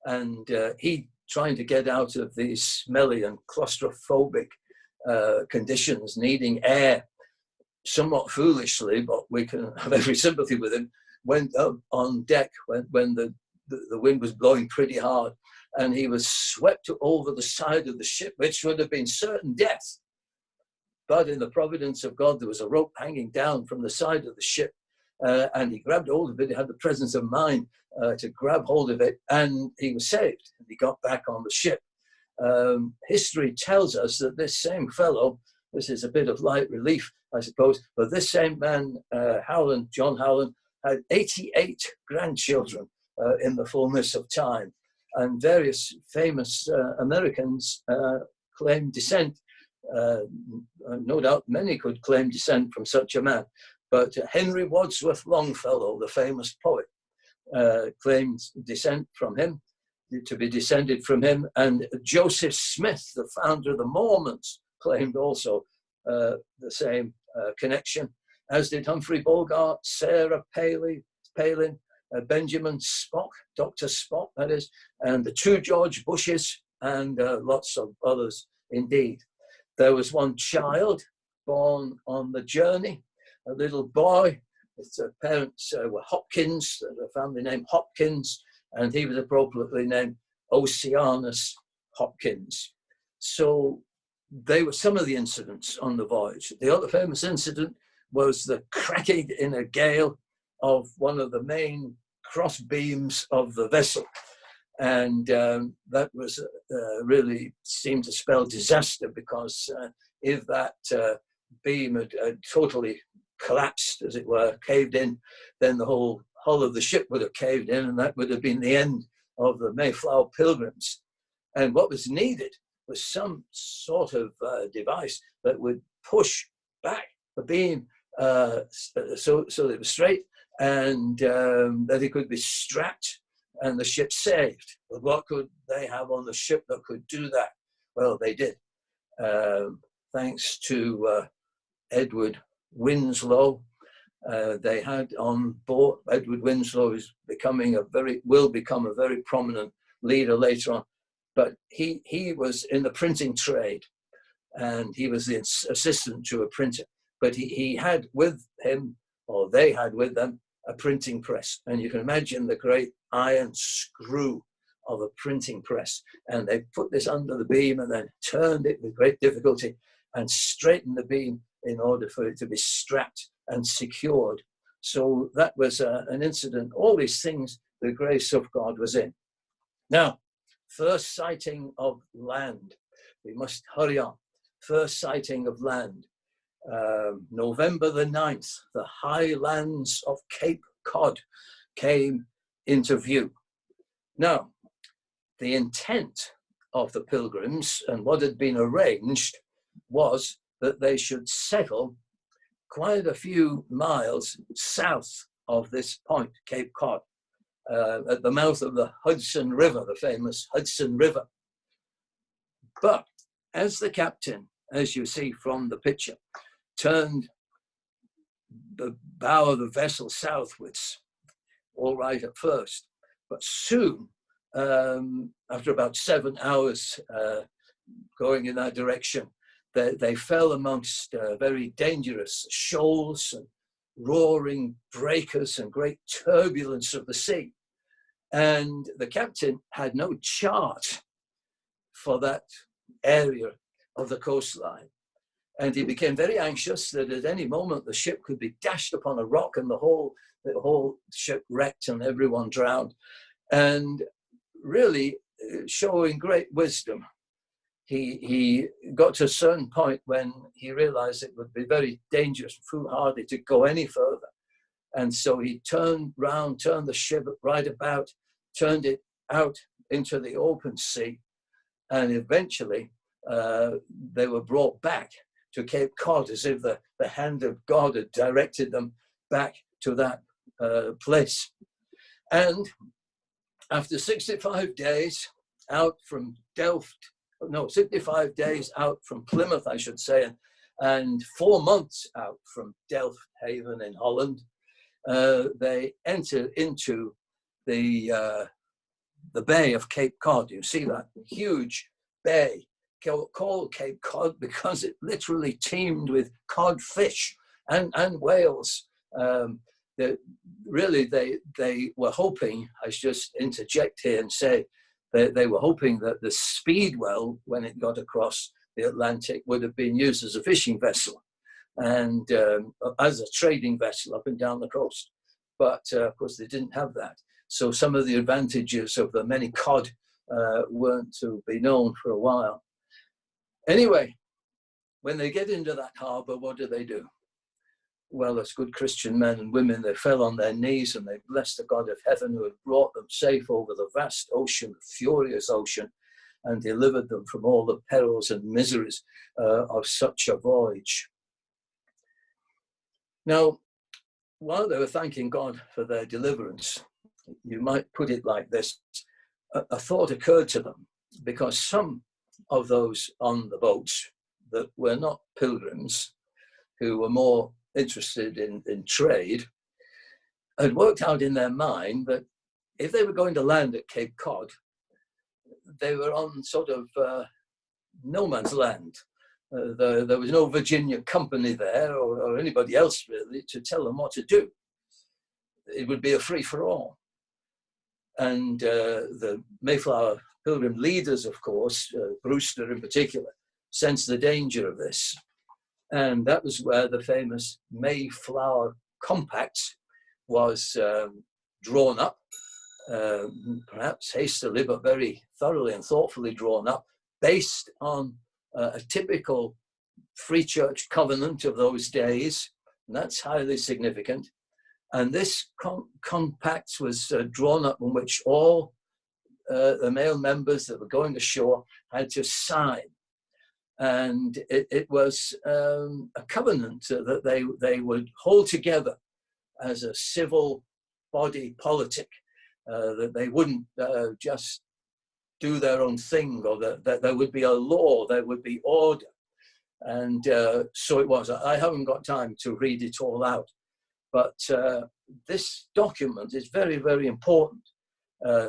and he, trying to get out of these smelly and claustrophobic conditions, needing air, somewhat foolishly, but we can have every sympathy with him, went up on deck when the wind was blowing pretty hard, and he was swept over the side of the ship, which would have been certain death. But in the providence of God, there was a rope hanging down from the side of the ship, and he grabbed hold of it. He had the presence of mind to grab hold of it, and he was saved. He got back on the ship. History tells us that this same fellow, this is a bit of light relief, I suppose, but this same man, Howland, John Howland, had 88 grandchildren in the fullness of time. And various famous Americans claimed descent. No doubt many could claim descent from such a man. But Henry Wadsworth Longfellow, the famous poet, claimed descent from him, to be descended from him. And Joseph Smith, the founder of the Mormons, claimed also the same connection, as did Humphrey Bogart, Sarah Palin, Benjamin Spock, Dr. Spock, that is, and the two George Bushes, and lots of others indeed. There was one child born on the journey, a little boy. His parents were Hopkins, the family name Hopkins, and he was appropriately named Oceanus Hopkins. So they were some of the incidents on the voyage. The other famous incident was the cracking in a gale of one of the main cross beams of the vessel. And that was really seemed to spell disaster, because if that beam had totally collapsed, as it were, caved in, then the whole hull of the ship would have caved in, and that would have been the end of the Mayflower Pilgrims. And what was needed was some sort of device that would push back the beam so that it was straight, and that it could be strapped and the ship saved. But what could they have on the ship that could do that? Well, they did. Thanks to Edward Winslow, they had on board. Edward Winslow is will become a very prominent leader later on. But he was in the printing trade, and he was the assistant to a printer. But he had with him, or they had with them, a printing press. And you can imagine the great iron screw of a printing press. And they put this under the beam and then turned it with great difficulty and straightened the beam in order for it to be strapped and secured. So that was an incident. All these things, the grace of God was in. Now, First sighting of land. We must hurry on. First sighting of land. November the 9th, the highlands of Cape Cod came into view. Now, the intent of the Pilgrims and what had been arranged was that they should settle quite a few miles south of this point, Cape Cod, at the mouth of the Hudson River, the famous Hudson River. But as the captain, as you see from the picture, turned the bow of the vessel southwards, all right at first, but soon, after about 7 hours going in that direction, they fell amongst very dangerous shoals and roaring breakers and great turbulence of the sea. And the captain had no chart for that area of the coastline. And he became very anxious that at any moment the ship could be dashed upon a rock and the whole ship wrecked and everyone drowned. And really, showing great wisdom, he got to a certain point when he realized it would be very dangerous, foolhardy to go any further. And so he turned round, turned the ship right about, turned it out into the open sea. And eventually they were brought back to Cape Cod as if the hand of God had directed them back to that place. And after 65 days out from 65 days out from Plymouth, I should say, and 4 months out from Delft Haven in Holland, they entered into the Bay of Cape Cod. You see that huge bay called Cape Cod because it literally teemed with codfish and whales. Really, they were hoping, I should just interject here and say, they were hoping that the Speedwell, when it got across the Atlantic, would have been used as a fishing vessel and as a trading vessel up and down the coast. But of course, they didn't have that. So some of the advantages of the many cod weren't to be known for a while. Anyway, when they get into that harbour, what do? Well, as good Christian men and women, they fell on their knees and they blessed the God of heaven who had brought them safe over the vast ocean, the furious ocean, and delivered them from all the perils and miseries of such a voyage. Now, while they were thanking God for their deliverance, you might put it like this, a thought occurred to them, because some of those on the boats that were not pilgrims, who were more interested in trade, had worked out in their mind that if they were going to land at Cape Cod, they were on sort of no man's land. There was no Virginia company there or anybody else really to tell them what to do. It would be a free-for-all. And the Mayflower Pilgrim leaders, of course, Brewster in particular, sensed the danger of this. And that was where the famous Mayflower Compact was drawn up, perhaps hastily, but very thoroughly and thoughtfully drawn up, based on a typical free church covenant of those days. And that's highly significant. And this compact was drawn up in which all the male members that were going ashore had to sign. And it was a covenant that they would hold together as a civil body politic, that they wouldn't just do their own thing, or that there would be a law, there would be order. And so it was. I haven't got time to read it all out, but this document is very, very important.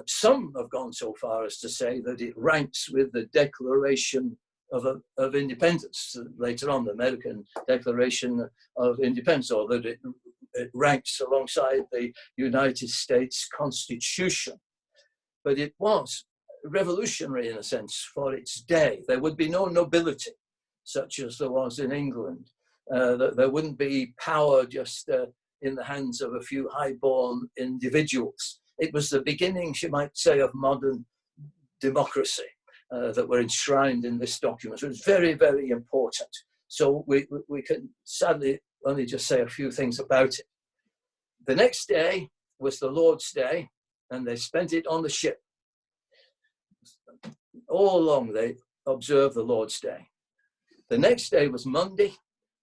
Some have gone so far as to say that it ranks with the Declaration of Independence, later on, the American Declaration of Independence, or that it ranks alongside the United States Constitution. But it was revolutionary in a sense for its day. There would be no nobility, such as there was in England. There wouldn't be power just in the hands of a few high-born individuals. It was the beginnings, you might say, of modern democracy that were enshrined in this document. So it's very, very important. So we can sadly only just say a few things about it. The next day was the Lord's Day, and they spent it on the ship. All along they observed the Lord's Day. The next day was Monday,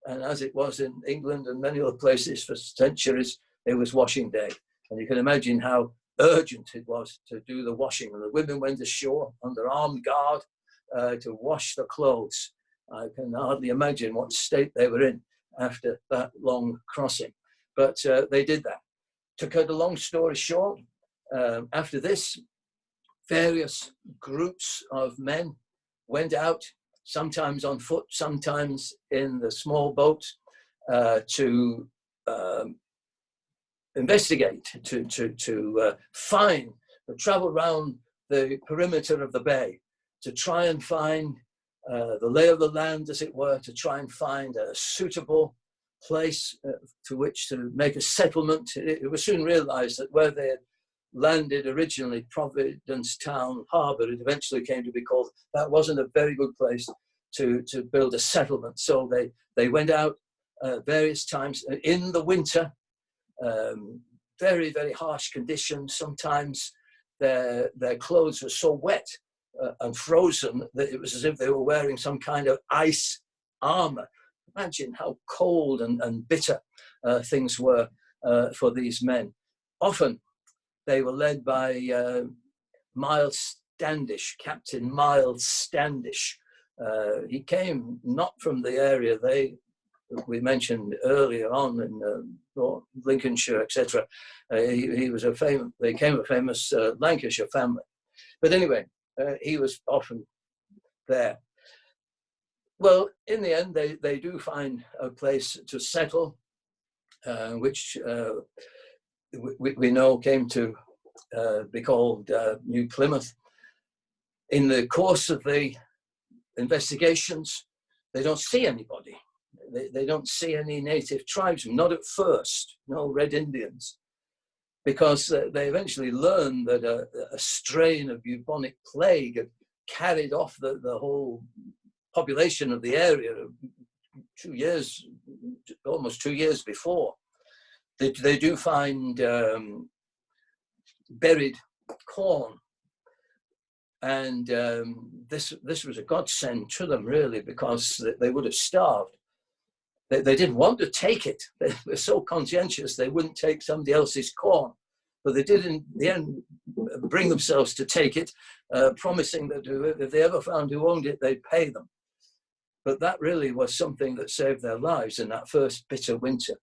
and as it was in England and many other places for centuries, it was washing day. And you can imagine how urgent it was to do the washing. And the women went ashore under armed guard to wash the clothes. I can hardly imagine what state they were in after that long crossing. But they did that. To cut a long story short, after this, various groups of men went out, sometimes on foot, sometimes in the small boats, to investigate, to find, to travel around the perimeter of the bay, to try and find the lay of the land, as it were, to try and find a suitable place to which to make a settlement. It was soon realized that where they had landed originally, Providence Town Harbour, it eventually came to be called, that wasn't a very good place to build a settlement. So they went out various times in the winter, very, very harsh conditions. Sometimes their clothes were so wet and frozen that it was as if they were wearing some kind of ice armor. Imagine how cold and bitter things were for these men. Often they were led by Miles Standish, Captain Miles Standish. He came not from the area we mentioned earlier on in Lincolnshire, etc. He was they came a famous Lancashire family. But anyway, he was often there. Well, in the end, they do find a place to settle, which we know came to be called New Plymouth. In the course of the investigations, they don't see anybody. They don't see any native tribesmen, not at first, no Red Indians, because they eventually learned that a strain of bubonic plague had carried off the whole population of the area 2 years, almost 2 years before. They do find buried corn, and this was a godsend to them, really, because they would have starved. They didn't want to take it. They were so conscientious they wouldn't take somebody else's corn, but they did in the end bring themselves to take it, promising that if they ever found who owned it, they'd pay them. But that really was something that saved their lives in that first bitter winter.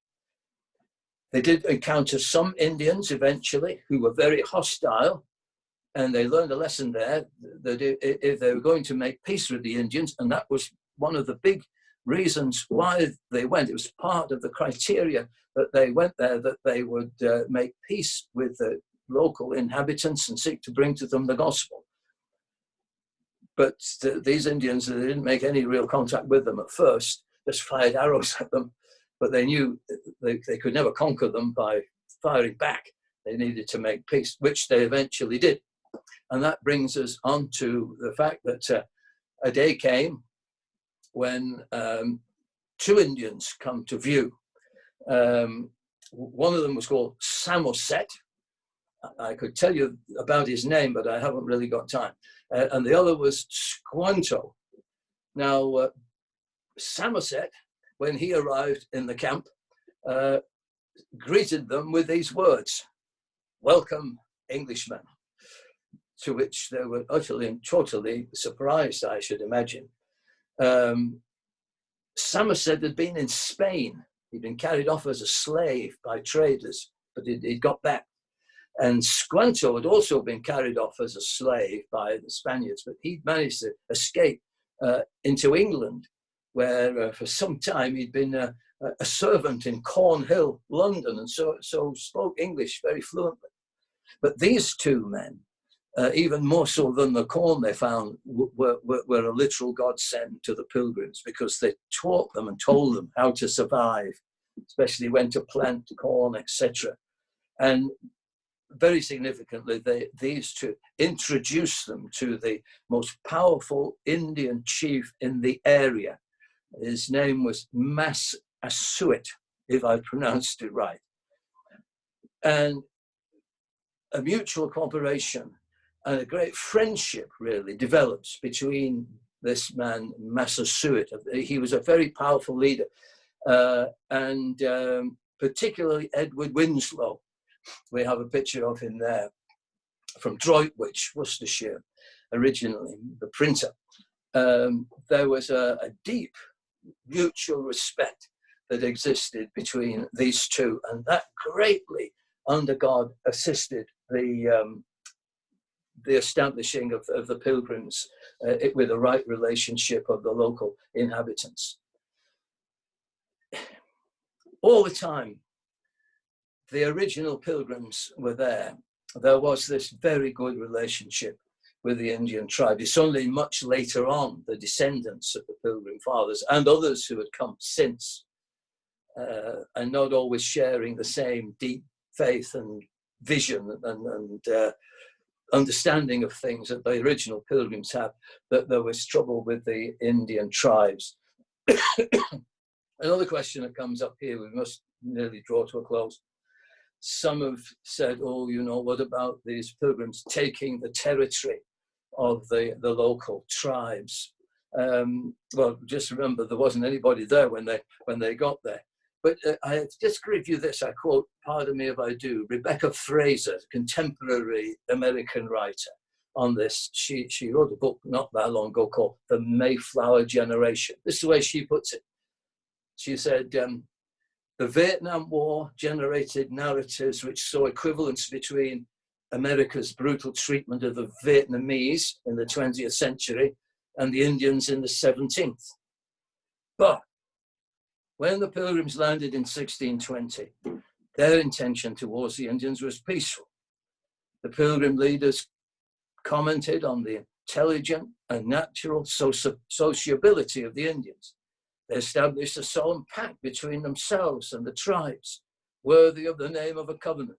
They did encounter some Indians eventually who were very hostile, and they learned a lesson there that if they were going to make peace with the Indians, and that was one of the big reasons why they went, it was part of the criteria that they went there, that they would make peace with the local inhabitants and seek to bring to them the gospel. But these Indians, they didn't make any real contact with them at first, just fired arrows at them. But they knew they could never conquer them by firing back. They needed to make peace, which they eventually did. And that brings us on to the fact that a day came when two Indians come to view. One of them was called Samoset. I could tell you about his name, but I haven't really got time. And the other was Squanto. Now, Samoset, when he arrived in the camp, greeted them with these words: "Welcome, Englishmen," to which they were utterly and totally surprised, I should imagine. Samoset had been in Spain. He'd been carried off as a slave by traders, but he'd got back. And Squanto had also been carried off as a slave by the Spaniards, but he'd managed to escape into England, where for some time he'd been a servant in Cornhill, London, and so spoke English very fluently. But these two men, even more so than the corn they found, were a literal godsend to the Pilgrims, because they taught them and told them how to survive, especially when to plant corn, etc. And very significantly, these two introduced them to the most powerful Indian chief in the area. His name was Massasoit, if I pronounced it right. And a mutual cooperation and a great friendship really develops between this man, Massasoit. He was a very powerful leader, and particularly Edward Winslow. We have a picture of him there from Droitwich, Worcestershire, originally, the printer. There was a deep mutual respect that existed between these two, and that greatly, under God, assisted the establishing of the Pilgrims with the right relationship of the local inhabitants. All the time the original Pilgrims were there, there was this very good relationship with the Indian tribe. It's only much later on the descendants of the Pilgrim Fathers and others who had come since, and not always sharing the same deep faith and vision and understanding of things that the original Pilgrims had, that there was trouble with the Indian tribes. Another question that comes up here, we must nearly draw to a close. Some have said, oh, you know, what about these Pilgrims taking the territory of the local tribes? Well, just remember, there wasn't anybody there when they got there. But I just give you this, I quote, pardon me if I do, Rebecca Fraser, contemporary American writer on this. She wrote a book not that long ago called The Mayflower Generation. This is the way she puts it. She said, the Vietnam War generated narratives which saw equivalence between America's brutal treatment of the Vietnamese in the 20th century and the Indians in the 17th. But when the Pilgrims landed in 1620, their intention towards the Indians was peaceful. The Pilgrim leaders commented on the intelligent and natural sociability of the Indians. They established a solemn pact between themselves and the tribes, worthy of the name of a covenant.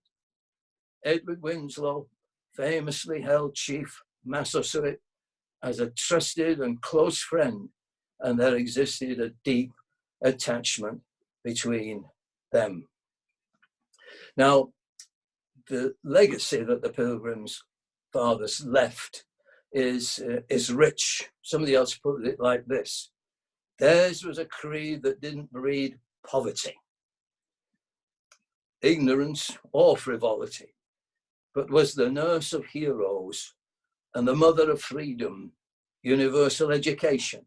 Edward Winslow famously held Chief Massasoit as a trusted and close friend, and there existed a deep attachment between them. Now, the legacy that the Pilgrims Fathers left is rich. Somebody else put it like this: theirs was a creed that didn't breed poverty, ignorance, or frivolity, but was the nurse of heroes and the mother of freedom, universal education,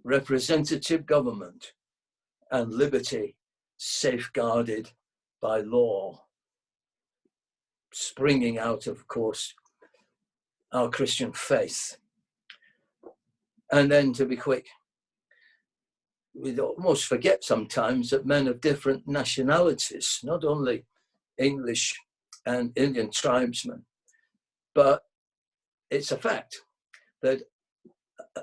representative government, and liberty safeguarded by law. Springing out, of course, our Christian faith. And then, to be quick, we almost forget sometimes that men of different nationalities, not only English and Indian tribesmen, but it's a fact that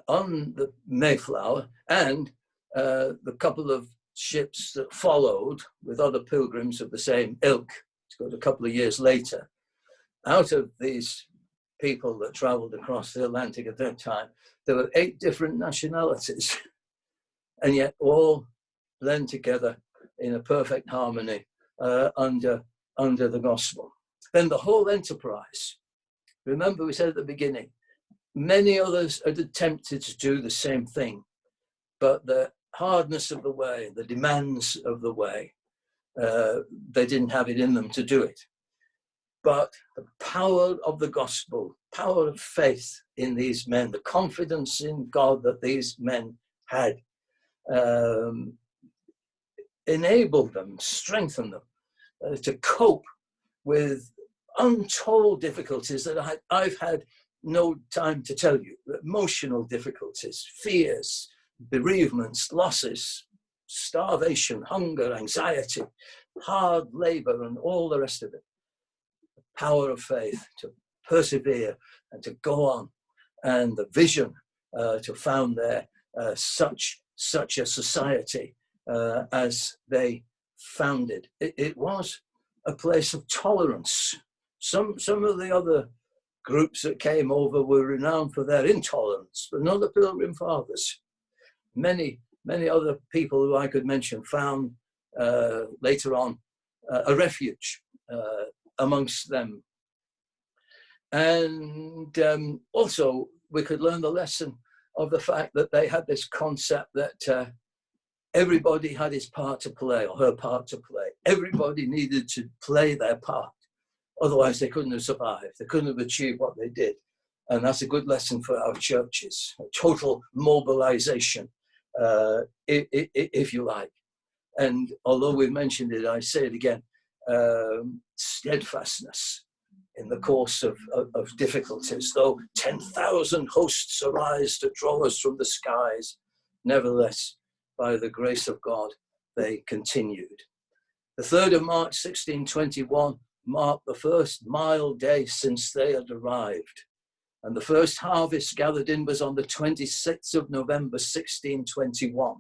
on the Mayflower and the couple of ships that followed with other pilgrims of the same ilk, it's got a couple of years later, out of these people that traveled across the Atlantic at that time, there were 8 different nationalities, and yet all blend together in a perfect harmony under the gospel. Then the whole enterprise, remember we said at the beginning, many others had attempted to do the same thing, but the hardness of the way, the demands of the way, they didn't have it in them to do it. But the power of the gospel, power of faith in these men, the confidence in God that these men had, enabled them, strengthened them to cope with untold difficulties that I've had no time to tell you. Emotional difficulties, fears, bereavements, losses, starvation, hunger, anxiety, hard labor, and all the rest of it. The power of faith to persevere and to go on, and the vision to found there such a society as they founded. It was a place of tolerance Some of the other groups that came over were renowned for their intolerance, but not the Pilgrim Fathers. Many other people who I could mention found later on a refuge amongst them. And also we could learn the lesson of the fact that they had this concept that everybody had his part to play, or her part to play. Everybody needed to play their part. Otherwise, they couldn't have survived. They couldn't have achieved what they did. And that's a good lesson for our churches. A total mobilization, if you like. And although we've mentioned it, I say it again, steadfastness in the course of difficulties. Though 10,000 hosts arise to draw us from the skies, nevertheless, by the grace of God, they continued. The 3rd of March, 1621, marked the first mild day since they had arrived. And the first harvest gathered in was on the 26th of November, 1621,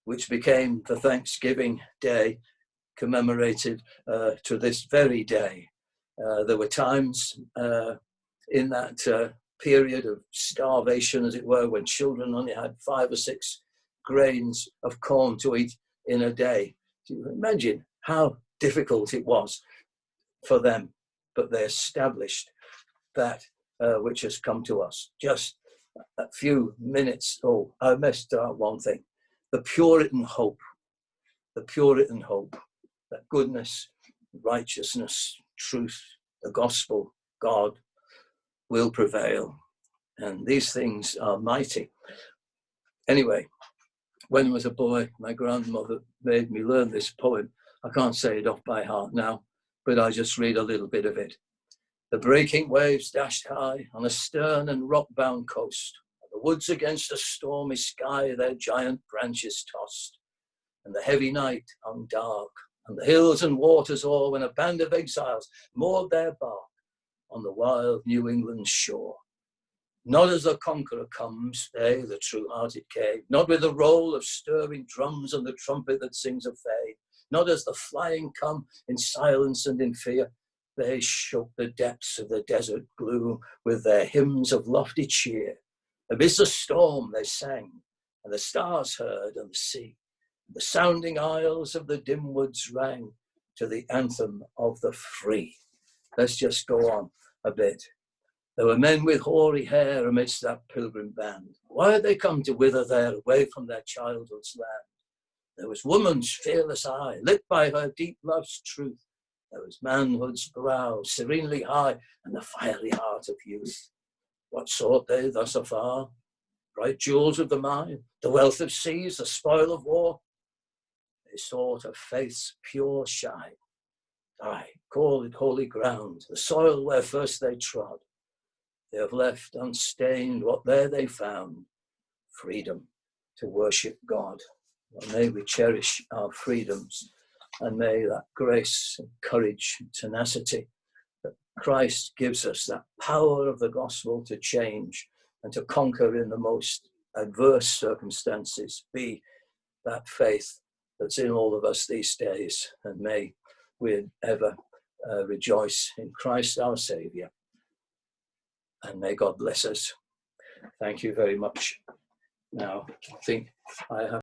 which became the Thanksgiving Day, commemorated to this very day. There were times in that period of starvation, as it were, when children only had 5 or 6 grains of corn to eat in a day. Do you imagine how difficult it was for them? But they established that which has come to us. Just a few minutes. Oh, I missed out one thing. The Puritan hope. The Puritan hope. That goodness, righteousness, truth, the gospel, God will prevail. And these things are mighty. Anyway, when I was a boy, my grandmother made me learn this poem. I can't say it off by heart now, but I'll just read a little bit of it. The breaking waves dashed high on a stern and rock-bound coast. The woods against a stormy sky their giant branches tossed. And the heavy night hung dark, and the hills and waters o'er, when a band of exiles moored their bark on the wild New England shore. Not as the conqueror comes, they, the true-hearted came, not with the roll of stirring drums and the trumpet that sings of fame, not as the flying come in silence and in fear. They shook the depths of the desert gloom with their hymns of lofty cheer. Amidst the storm they sang, and the stars heard and the sea. The sounding aisles of the dim woods rang to the anthem of the free. Let's just go on a bit. There were men with hoary hair amidst that pilgrim band. Why had they come to wither there, away from their childhood's land? There was woman's fearless eye, lit by her deep love's truth. There was manhood's brow, serenely high, and the fiery heart of youth. What sought they thus afar? Bright jewels of the mine, the wealth of seas, the spoil of war. They sought of faith's pure shine. Aye, call it holy ground, the soil where first they trod. They have left unstained what there they found, freedom to worship God. Well, may we cherish our freedoms, and may that grace and courage and tenacity that Christ gives us, that power of the gospel to change and to conquer in the most adverse circumstances, be that faith that's in all of us these days. And may we ever rejoice in Christ our Saviour. And may God bless us. Thank you very much. Now, I think I have